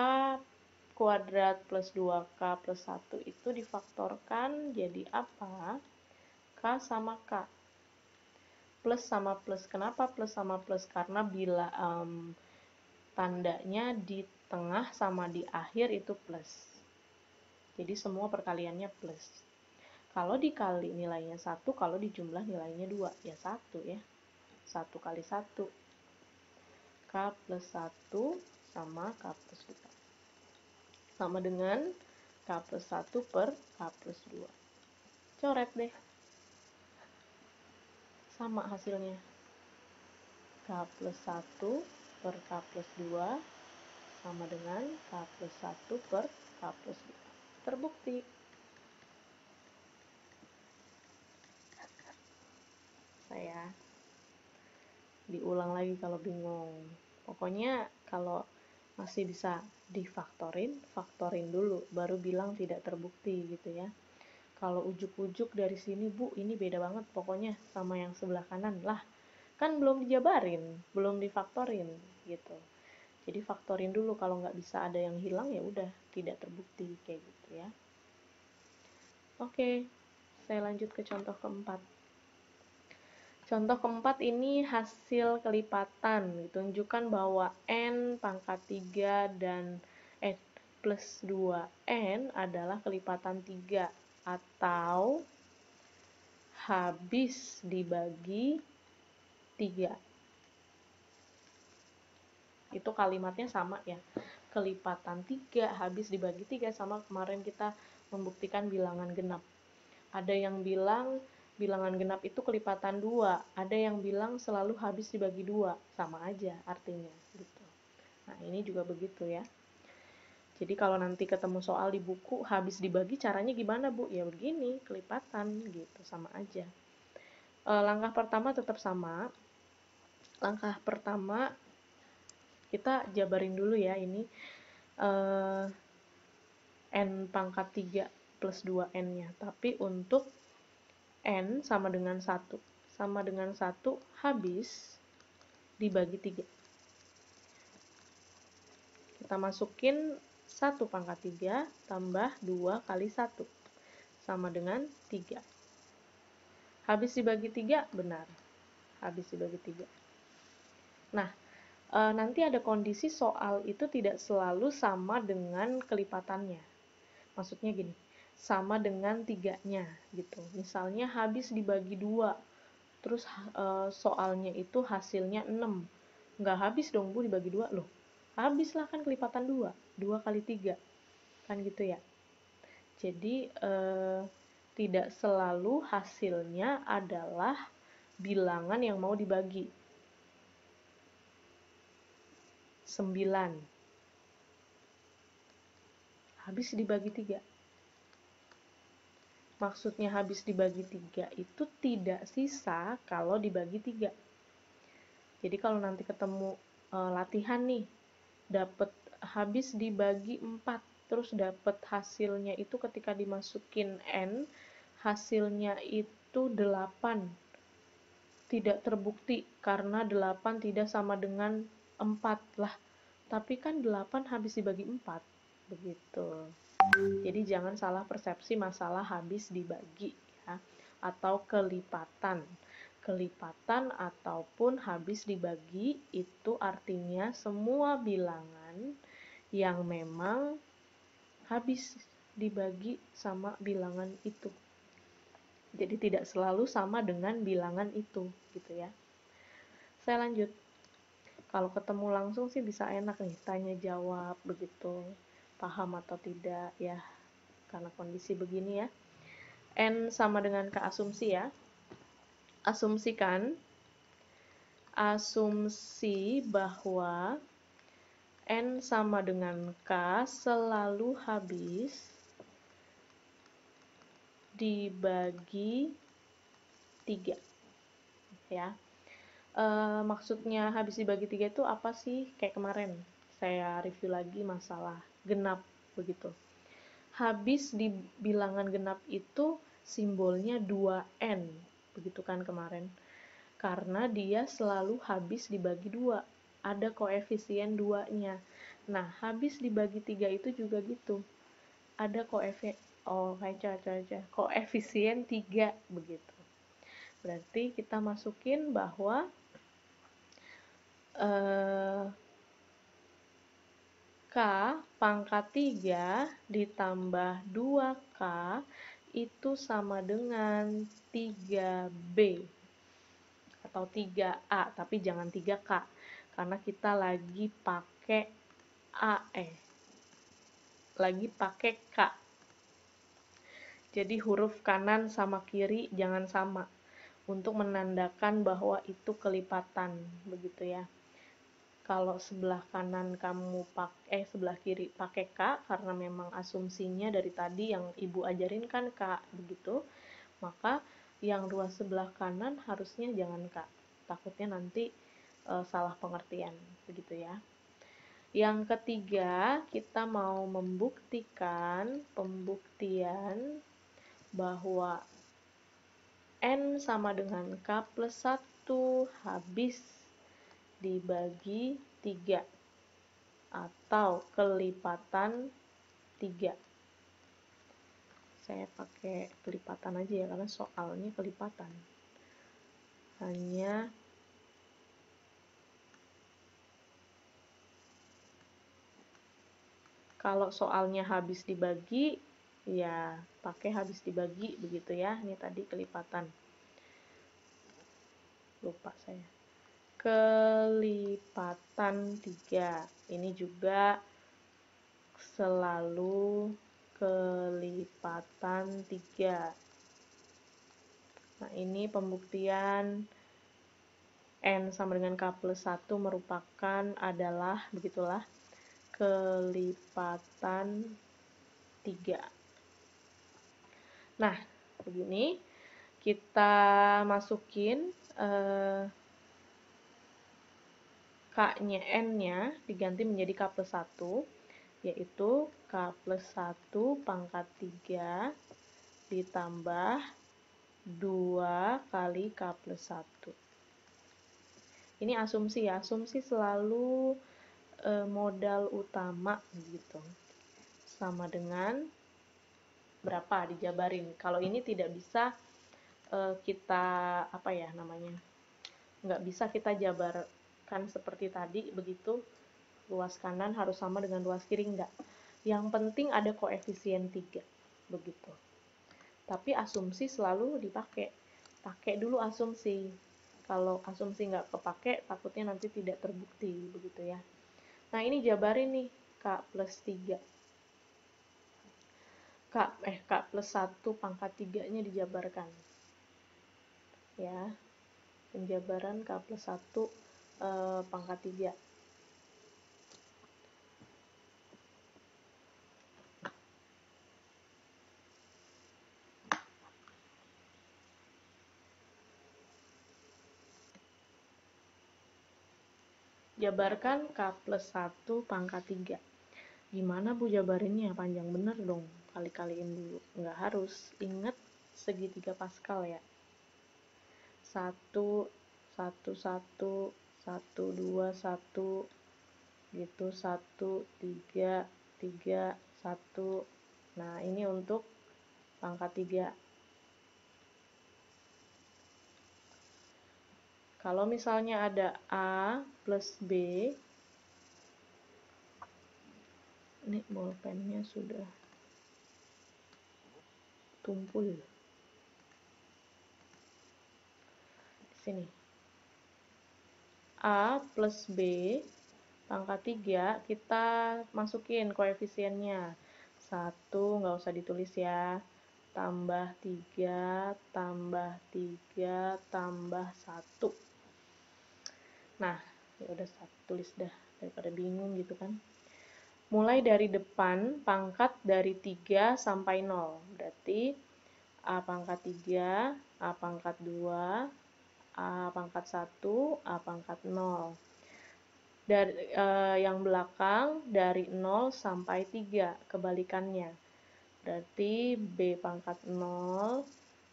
kuadrat plus 2K plus 1 itu difaktorkan jadi apa? K sama K. Plus sama plus. Kenapa plus sama plus? Karena bila tandanya di tengah sama di akhir itu plus. Jadi semua perkaliannya plus. Kalau dikali nilainya 1, kalau dijumlah nilainya 2. Ya 1 ya. 1 kali 1. K plus 1 sama K plus 2. Sama dengan K plus 1 per K plus 2. Coret deh. Sama hasilnya. K plus 1 per K plus 2 sama dengan K plus 1 per K plus 2. Terbukti. Saya diulang lagi kalau bingung. Pokoknya kalau masih bisa difaktorin, faktorin dulu, baru bilang tidak terbukti gitu ya. Kalau ujuk-ujuk dari sini, Bu, ini beda banget pokoknya sama yang sebelah kanan. Lah, kan belum dijabarin, belum difaktorin gitu. Jadi faktorin dulu, kalau nggak bisa ada yang hilang ya udah tidak terbukti kayak gitu ya. Oke, saya lanjut ke contoh keempat. Contoh keempat ini hasil kelipatan. Tunjukkan bahwa N pangkat 3 dan plus 2N adalah kelipatan 3 atau habis dibagi 3. Itu kalimatnya sama ya. Kelipatan 3 habis dibagi 3, sama kemarin kita membuktikan bilangan genap. Ada yang bilang bilangan genap itu kelipatan 2, ada yang bilang selalu habis dibagi 2, sama aja artinya gitu. Nah, ini juga begitu ya. Jadi kalau nanti ketemu soal di buku habis dibagi caranya gimana, Bu? Ya begini, kelipatan gitu, sama aja. Langkah pertama tetap sama. Langkah pertama kita jabarin dulu ya, ini n pangkat 3 plus 2n-nya. Tapi untuk n sama dengan 1. Sama dengan 1 habis dibagi 3. Kita masukin 1 pangkat 3 tambah 2 kali 1. Sama dengan 3. Habis dibagi 3, benar. Habis dibagi 3. Nah, nanti ada kondisi soal itu tidak selalu sama dengan kelipatannya. Maksudnya gini, sama dengan 3-nya gitu. Misalnya habis dibagi 2, terus soalnya itu hasilnya 6. Nggak habis dong Bu dibagi 2 loh. Habislah kan kelipatan 2. 2 kali 3. Kan gitu ya. Jadi tidak selalu hasilnya adalah bilangan yang mau dibagi. 9 habis dibagi 3. Maksudnya habis dibagi 3 itu tidak sisa kalau dibagi 3. Jadi kalau nanti ketemu latihan nih, dapat habis dibagi 4, terus dapat hasilnya itu ketika dimasukin n, hasilnya itu 8. Tidak terbukti karena 8 tidak sama dengan 4 lah. Tapi kan 8 habis dibagi 4. Begitu. Jadi jangan salah persepsi masalah habis dibagi ya, atau kelipatan. Kelipatan ataupun habis dibagi itu artinya semua bilangan yang memang habis dibagi sama bilangan itu. Jadi tidak selalu sama dengan bilangan itu, gitu ya. Saya lanjut. Kalau ketemu langsung sih bisa enak nih, tanya jawab begitu. Paham atau tidak ya, karena kondisi begini ya. N sama dengan K asumsi ya. Asumsi bahwa N sama dengan K selalu habis dibagi 3 ya. Maksudnya habis dibagi 3 itu apa sih? Kayak kemarin saya review lagi masalah genap begitu. Habis di bilangan genap itu simbolnya 2n, begitu kan kemarin. Karena dia selalu habis dibagi 2, ada koefisien 2-nya. Nah, habis dibagi 3 itu juga gitu. Ada koefisien 3 begitu. Berarti kita masukin bahwa K pangkat 3 ditambah 2K itu sama dengan 3B atau 3A, tapi jangan 3K karena kita lagi pakai lagi pakai K. Jadi huruf kanan sama kiri jangan sama untuk menandakan bahwa itu kelipatan begitu ya. Kalau sebelah kanan kamu sebelah kiri pakai K karena memang asumsinya dari tadi yang Ibu ajarin kan K begitu, maka yang ruas sebelah kanan harusnya jangan K. Takutnya nanti salah pengertian begitu ya. Yang ketiga, kita mau membuktikan pembuktian bahwa N sama dengan K plus 1 habis dibagi 3 atau kelipatan 3. Saya pakai kelipatan aja ya karena soalnya kelipatan. Hanya kalau soalnya habis dibagi ya pakai habis dibagi begitu ya. Ini tadi kelipatan. Lupa saya. Kelipatan 3. Ini juga selalu kelipatan 3. Nah, ini pembuktian N sama dengan K plus 1 merupakan adalah, begitulah, kelipatan 3. Nah, begini, kita masukin K-nya, N-nya diganti menjadi K plus 1, yaitu K plus 1 pangkat 3 ditambah 2 kali K plus 1. Ini asumsi ya, asumsi selalu modal utama gitu. Sama dengan berapa dijabarin. Kalau ini tidak bisa kita apa ya namanya, nggak bisa kita jabarkan seperti tadi begitu, luas kanan harus sama dengan luas kiri, enggak. Yang penting ada koefisien 3 begitu. Tapi asumsi selalu dipakai, pakai dulu asumsi. Kalau asumsi nggak kepake, takutnya nanti tidak terbukti begitu ya. Nah, ini jabarin nih, K plus 3. K plus 1 pangkat 3-nya dijabarkan. Ya, penjabaran K plus 1 pangkat 3. Jabarkan K plus 1 pangkat 3. Gimana Bu jabarinnya? Panjang bener dong. Kali-kaliin dulu. Nggak harus. Ingat segitiga Pascal ya. 1, 1, 1, 1, 2, 1, gitu, 1, 3, 3, 1. Nah, ini untuk pangkat 3. Kalau misalnya ada A plus B, ini bolpennya sudah tumpul. Di sini. A plus B pangkat 3, kita masukin koefisiennya. 1, nggak usah ditulis ya. Tambah 3, tambah 3, tambah 1. Nah, ya udah tulis dah, daripada bingung gitu kan. Mulai dari depan, pangkat dari 3 sampai 0. Berarti A pangkat 3, A pangkat 2, A pangkat 1, A pangkat 0. Dari yang belakang dari 0 sampai 3, kebalikannya. Berarti B pangkat 0,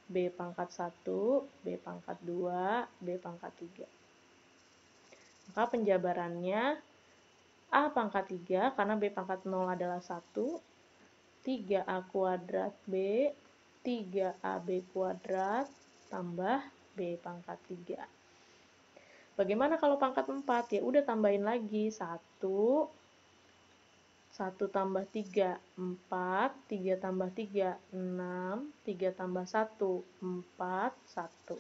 B pangkat 1, B pangkat 2, B pangkat 3. Maka penjabarannya A pangkat 3, karena B pangkat 0 adalah 1, 3A kuadrat B, 3AB kuadrat, tambah B pangkat 3. Bagaimana kalau pangkat 4? Ya udah tambahin lagi. 1, 1 tambah 3, 4, 3 tambah 3, 6, 3 tambah 1, 4, 1.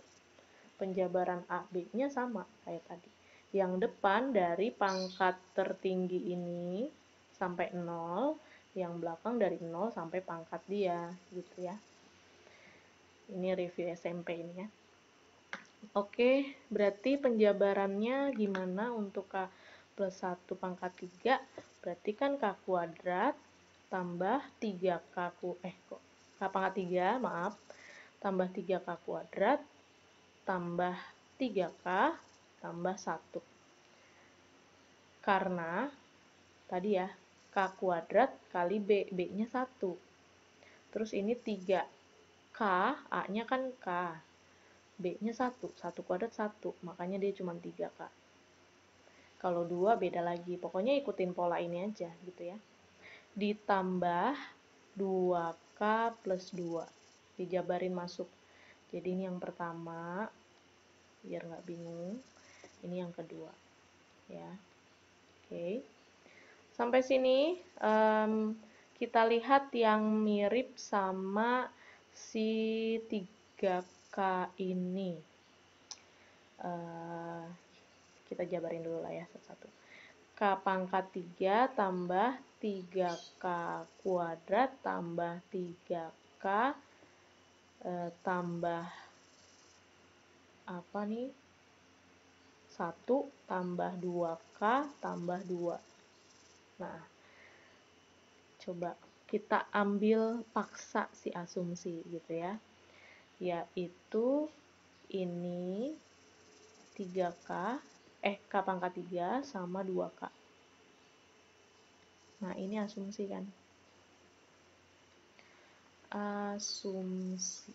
Penjabaran A, B-nya sama kayak tadi. Yang depan dari pangkat tertinggi ini sampai 0, yang belakang dari 0 sampai pangkat dia, gitu ya. Ini review SMP ini ya. Oke, berarti penjabarannya gimana untuk K plus 1 pangkat 3? Berarti kan K kuadrat tambah 3K K pangkat 3, maaf, tambah 3K kuadrat tambah 3K tambah 1. Karena tadi ya, K kuadrat kali B, B-nya 1. Terus ini 3K, A-nya kan K. B-nya 1, 1 kuadrat 1, makanya dia cuma 3K. Kalau 2 beda lagi, pokoknya ikutin pola ini aja gitu ya. Ditambah 2K plus 2, dijabarin masuk. Jadi ini yang pertama, biar nggak bingung, ini yang kedua. Ya, oke. Sampai sini kita lihat yang mirip sama si 3K ini. Kita jabarin dulu lah ya satu-satu. K pangkat 3 tambah 3K kuadrat tambah 3K tambah apa nih? 1 tambah 2K tambah 2. Nah, coba kita ambil paksa si asumsi gitu ya. yaitu ini 3K, K pangkat 3 sama 2K. Nah, ini asumsi kan. Asumsi.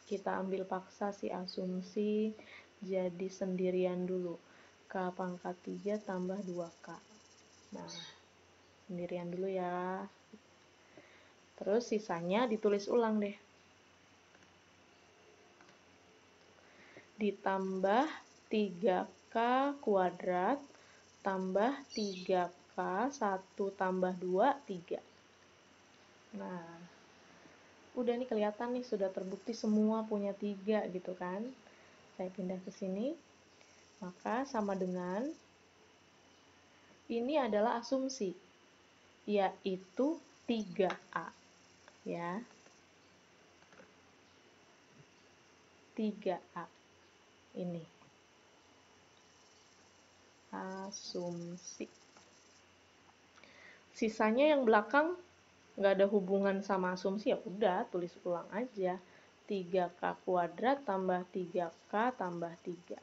Kita ambil paksa si asumsi jadi sendirian dulu. K pangkat 3 tambah 2K. Nah, sendirian dulu ya. Terus sisanya ditulis ulang deh. Ditambah 3K kuadrat tambah 3K 1 tambah 2, 3. Nah, udah nih kelihatan nih, sudah terbukti semua punya 3 gitu kan. Saya pindah ke sini, maka sama dengan ini adalah asumsi, yaitu 3A ya. 3A ini asumsi. Sisanya yang belakang nggak ada hubungan sama asumsi, ya udah tulis ulang aja. 3K kuadrat tambah 3K tambah 3.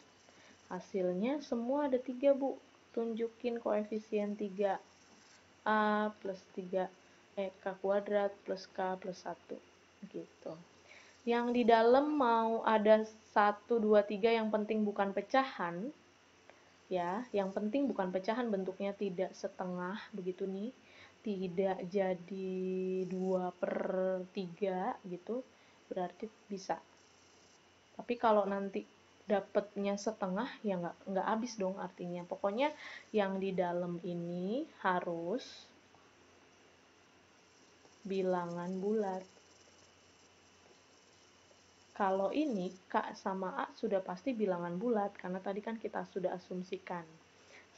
Hasilnya semua ada 3, Bu. Tunjukin koefisien 3A plus 3, K kuadrat plus K plus 1. Gitu. Yang di dalam mau ada 1, 2, 3, yang penting bukan pecahan. Ya, yang penting bukan pecahan, bentuknya tidak setengah, begitu nih. Tidak jadi 2/3 gitu, berarti bisa. Tapi kalau nanti dapatnya setengah, ya nggak habis dong artinya. Pokoknya yang di dalam ini harus bilangan bulat. Kalau ini K sama A sudah pasti bilangan bulat, karena tadi kan kita sudah asumsikan.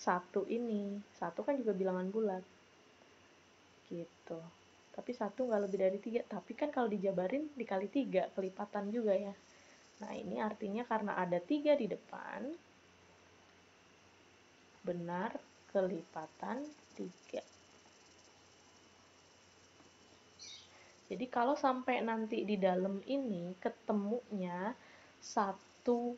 1 ini, 1 kan juga bilangan bulat. Gitu. Tapi 1 nggak lebih dari 3, tapi kan kalau dijabarin dikali 3, kelipatan juga ya. Nah, ini artinya karena ada 3 di depan, benar kelipatan 3. Jadi kalau sampai nanti di dalam ini ketemunya 1/2,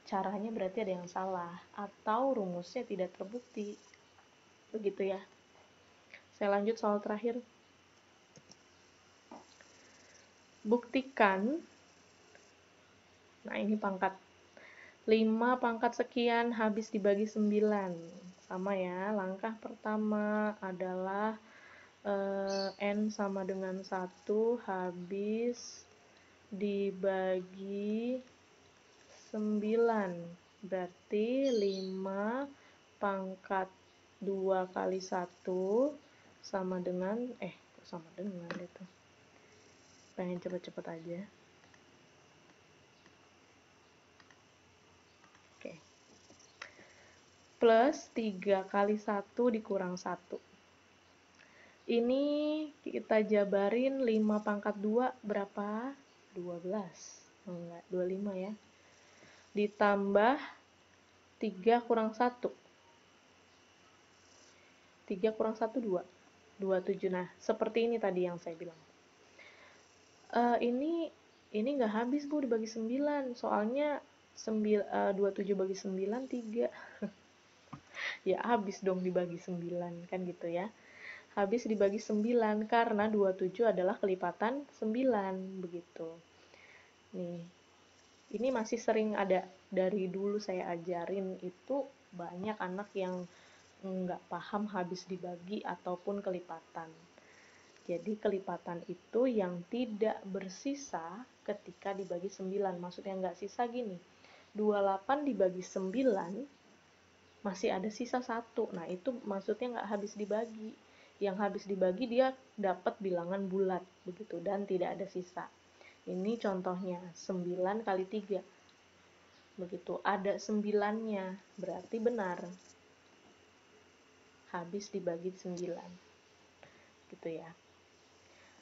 caranya berarti ada yang salah, atau rumusnya tidak terbukti. Begitu ya. Saya lanjut soal terakhir. Buktikan, nah ini pangkat 5 pangkat sekian habis dibagi 9. Sama ya, langkah pertama adalah N sama dengan 1 habis dibagi 9. Berarti 5 pangkat 2 kali 1 sama dengan, sama dengan itu. Pengen cepet-cepet aja. Oke. Plus 3 kali 1 dikurang 1. Ini kita jabarin 5 pangkat 2 berapa? 12. Oh enggak, 25 ya. Ditambah 3 kurang 1. 3 kurang 1, 2. 27. Nah, seperti ini tadi yang saya bilang. Ini nggak habis, Bu, dibagi 9. Soalnya 27 bagi 9, 3. Ya, habis dong dibagi 9, kan gitu ya. Habis dibagi 9 karena 27 adalah kelipatan 9, begitu. Nih, ini masih sering ada, dari dulu saya ajarin itu banyak anak yang nggak paham habis dibagi ataupun kelipatan. Jadi kelipatan itu yang tidak bersisa ketika dibagi 9. Maksudnya nggak sisa gini, 28 dibagi 9 masih ada sisa 1. Nah, itu maksudnya nggak habis dibagi. Yang habis dibagi dia dapat bilangan bulat, begitu, dan tidak ada sisa. Ini contohnya, 9 kali 3. Begitu, ada 9-nya, berarti benar. Habis dibagi 9. Gitu ya.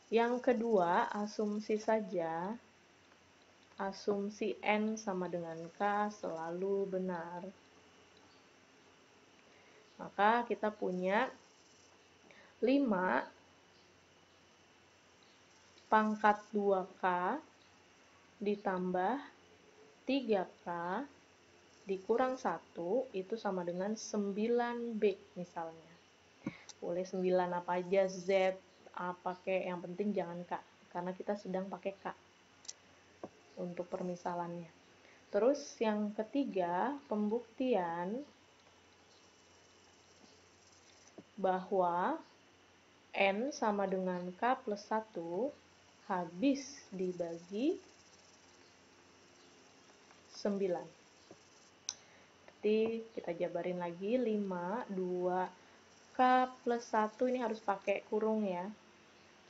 Yang kedua, asumsi saja. Asumsi N sama dengan K selalu benar. Maka kita punya 5 pangkat 2K ditambah 3K dikurang 1 itu sama dengan 9B misalnya. Boleh 9 apa aja, Z, apa pakai, yang penting jangan K, karena kita sedang pakai K untuk permisalannya. Terus yang ketiga, pembuktian bahwa N sama dengan K plus 1 habis dibagi 9. Berarti kita jabarin lagi, 5, 2, K plus 1 ini harus pakai kurung ya.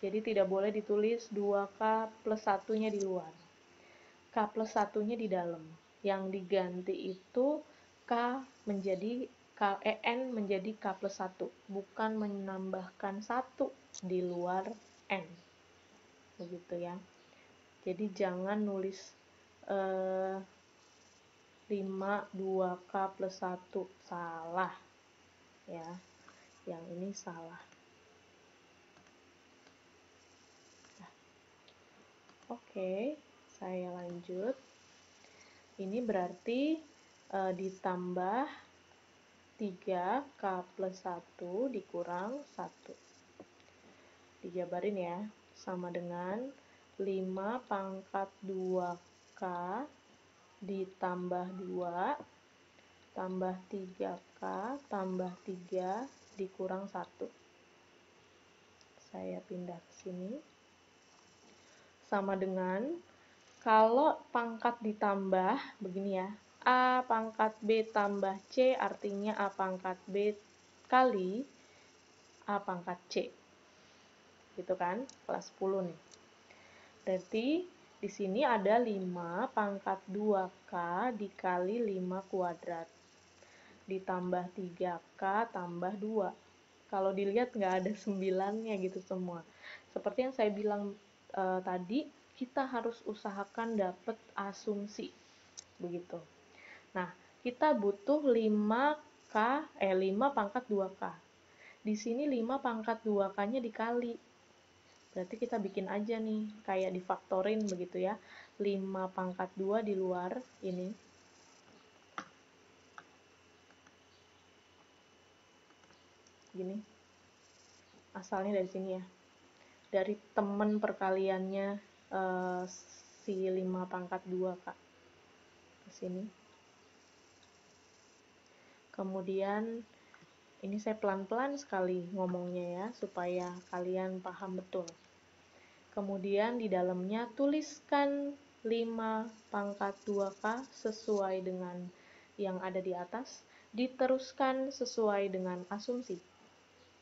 Jadi tidak boleh ditulis 2K plus 1-nya di luar. K plus 1-nya di dalam. Yang diganti itu K menjadi N menjadi K plus 1, bukan menambahkan 1 di luar N. Begitu ya. Jadi jangan nulis 5, 2K plus 1. Salah. Ya. Yang ini salah. Nah. Oke, saya lanjut. Ini berarti ditambah 3K plus 1 dikurang 1. Dijabarin ya, sama dengan 5 pangkat 2K ditambah 2 tambah 3K tambah 3 dikurang 1. Saya pindah ke sini. Sama dengan, kalau pangkat ditambah, begini ya, A pangkat B tambah C artinya A pangkat B kali A pangkat C. Gitu kan? Kelas 10 nih. Berarti di sini ada 5 pangkat 2K dikali 5 kuadrat. Ditambah 3K tambah 2. Kalau dilihat nggak ada 9-nya gitu semua. Seperti yang saya bilang tadi, kita harus usahakan dapat asumsi. Begitu. Nah, kita butuh 5 pangkat 2K. Di sini 5 pangkat 2K-nya dikali. Berarti kita bikin aja nih, kayak difaktorin begitu ya. 5 pangkat 2 di luar ini. Gini. Asalnya dari sini ya. Dari temen perkaliannya si 5 pangkat 2 Kak. Ke sini. Kemudian ini saya pelan-pelan sekali ngomongnya ya, supaya kalian paham betul. Kemudian di dalamnya tuliskan 5 pangkat 2K sesuai dengan yang ada di atas, diteruskan sesuai dengan asumsi.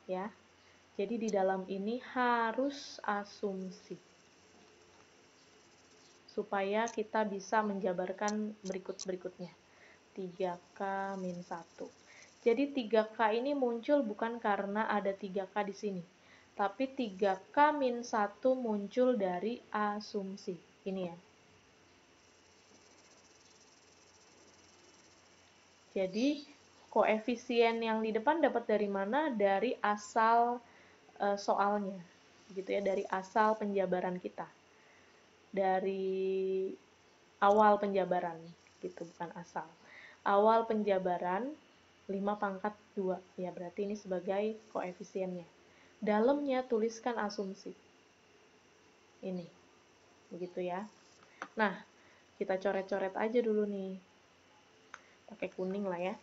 Ya. Jadi di dalam ini harus asumsi. Supaya kita bisa menjabarkan berikut-berikutnya. 3K min 1. Jadi 3K ini muncul bukan karena ada 3K di sini. Tapi 3K min 1 muncul dari asumsi. Ini ya. Jadi koefisien yang di depan dapat dari mana? Dari asal soalnya. Gitu ya, dari asal penjabaran kita. Dari awal penjabaran, gitu, bukan asal. Awal penjabaran 5 pangkat 2. Ya, berarti ini sebagai koefisiennya. Dalamnya tuliskan asumsi. Ini. Begitu ya. Nah, kita coret-coret aja dulu nih. Pakai kuning lah ya.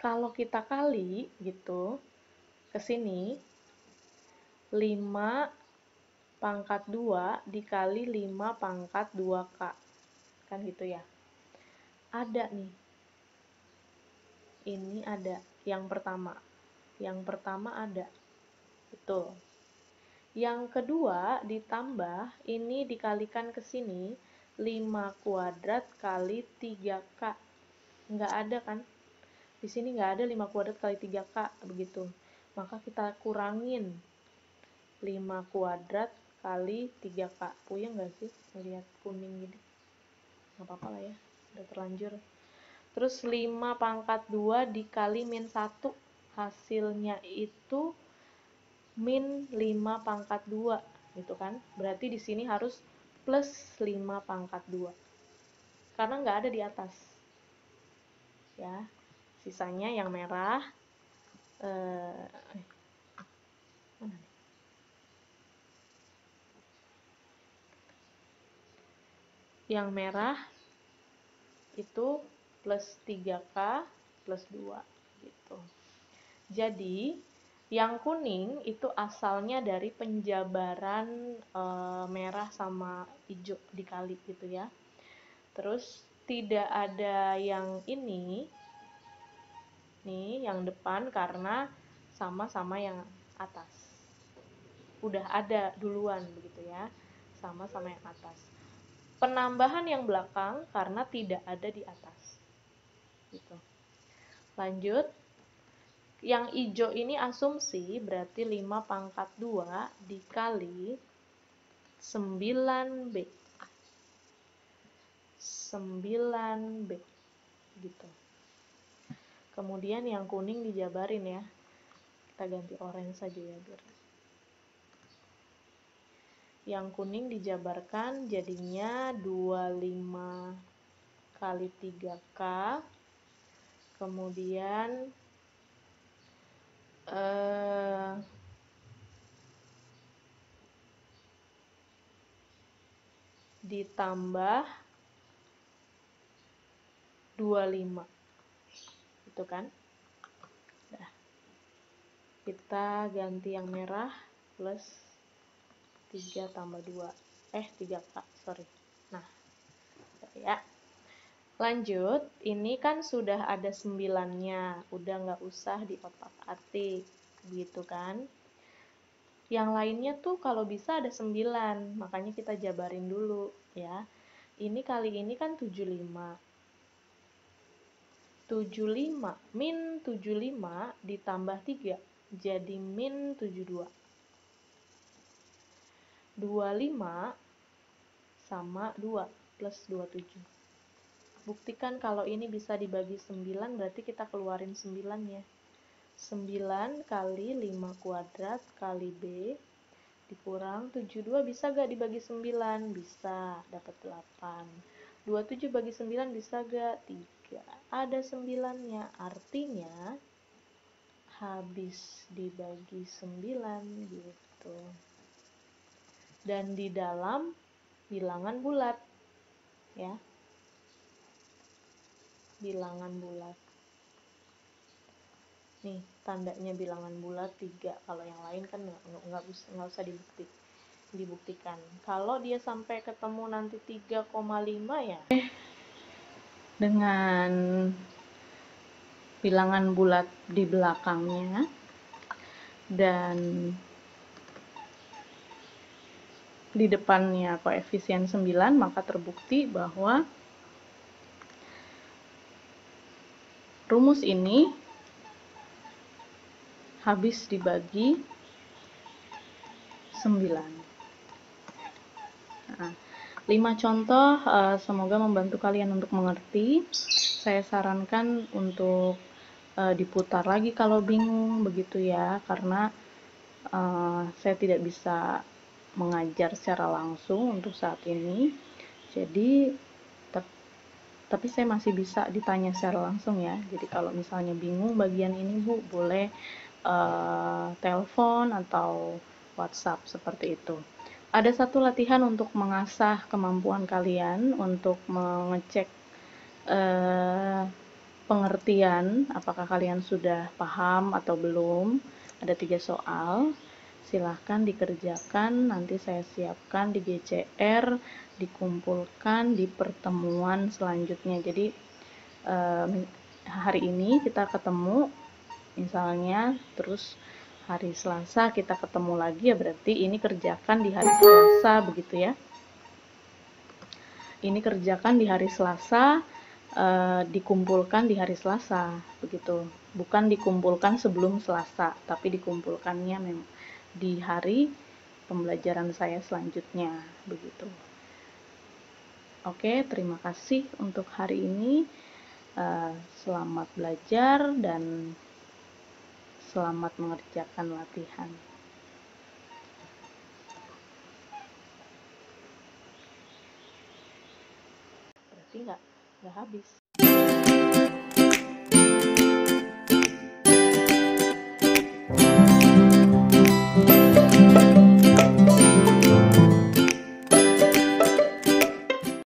Kalau kita kali gitu ke sini 5 pangkat 2 dikali 5 pangkat 2K. Kan gitu ya. Ada nih. Ini ada yang pertama. Yang pertama ada. Betul. Yang kedua ditambah, ini dikalikan ke sini, 5 kuadrat kali 3K. Nggak ada kan? Di sini nggak ada 5 kuadrat kali 3K, begitu. Maka kita kurangin 5 kuadrat kali 3K. Puyeng nggak sih melihat kuning gini? Nggak apa-apa lah ya, udah terlanjur. Terus 5 pangkat 2 dikali min 1. Hasilnya itu min 5 pangkat 2. gitu kan. Berarti di sini harus plus 5 pangkat 2 karena nggak ada di atas ya. Sisanya yang merah mana nih? Yang merah itu plus 3K plus 2 gitu. Jadi yang kuning itu asalnya dari penjabaran merah sama hijau dikali gitu ya. Terus tidak ada yang ini nih yang depan karena sama-sama yang atas. Udah ada duluan begitu ya. Sama-sama yang atas. Penambahan yang belakang karena tidak ada di atas. Gitu. Lanjut. Yang hijau ini asumsi berarti 5 pangkat 2 dikali 9B. 9B. Gitu. Kemudian yang kuning dijabarin ya. Kita ganti orange saja ya biar. Yang kuning dijabarkan jadinya 25 kali 3K. Kemudian ditambah 25. Itu kan? Nah, kita ganti yang merah plus 3 tambah 2. 3K, sorry. Nah, ya. Lanjut, ini kan sudah ada 9-nya, udah nggak usah diotak-atik, gitu kan. Yang lainnya tuh kalau bisa ada 9, makanya kita jabarin dulu ya. Ini kali ini kan 75. 75 min 75 ditambah 3 jadi min 72. 25 sama 2 plus 27. Buktikan kalau ini bisa dibagi 9, berarti kita keluarin 9-nya. 9 kali 5 kuadrat kali B dikurang 72 bisa gak dibagi 9? Bisa, dapat 8. 27 bagi 9 bisa gak? 3. Ada 9-nya, artinya habis dibagi 9 gitu. Dan di dalam bilangan bulat ya. Bilangan bulat. Nih, tandanya bilangan bulat 3. Kalau yang lain kan nggak usah dibuktikan. Kalau dia sampai ketemu nanti 3,5 ya. Dengan bilangan bulat di belakangnya dan di depannya koefisien 9, maka terbukti bahwa rumus ini habis dibagi 9. Nah, 5 contoh semoga membantu kalian untuk mengerti. Saya sarankan untuk diputar lagi kalau bingung begitu ya, karena saya tidak bisa mengajar secara langsung untuk saat ini. Jadi tapi saya masih bisa ditanya secara langsung ya. Jadi kalau misalnya bingung bagian ini Bu, boleh telepon atau WhatsApp seperti itu. Ada satu latihan untuk mengasah kemampuan kalian untuk mengecek pengertian, apakah kalian sudah paham atau belum. Ada 3 soal. Silahkan dikerjakan, nanti saya siapkan di GCR, dikumpulkan di pertemuan selanjutnya. Jadi hari ini kita ketemu misalnya, terus hari Selasa kita ketemu lagi ya, berarti ini kerjakan di hari Selasa begitu ya. Ini kerjakan di hari Selasa, dikumpulkan di hari Selasa begitu. Bukan dikumpulkan sebelum Selasa, tapi dikumpulkannya memang di hari pembelajaran saya selanjutnya begitu. Oke, terima kasih untuk hari ini. Selamat belajar dan selamat mengerjakan latihan. tapi nggak habis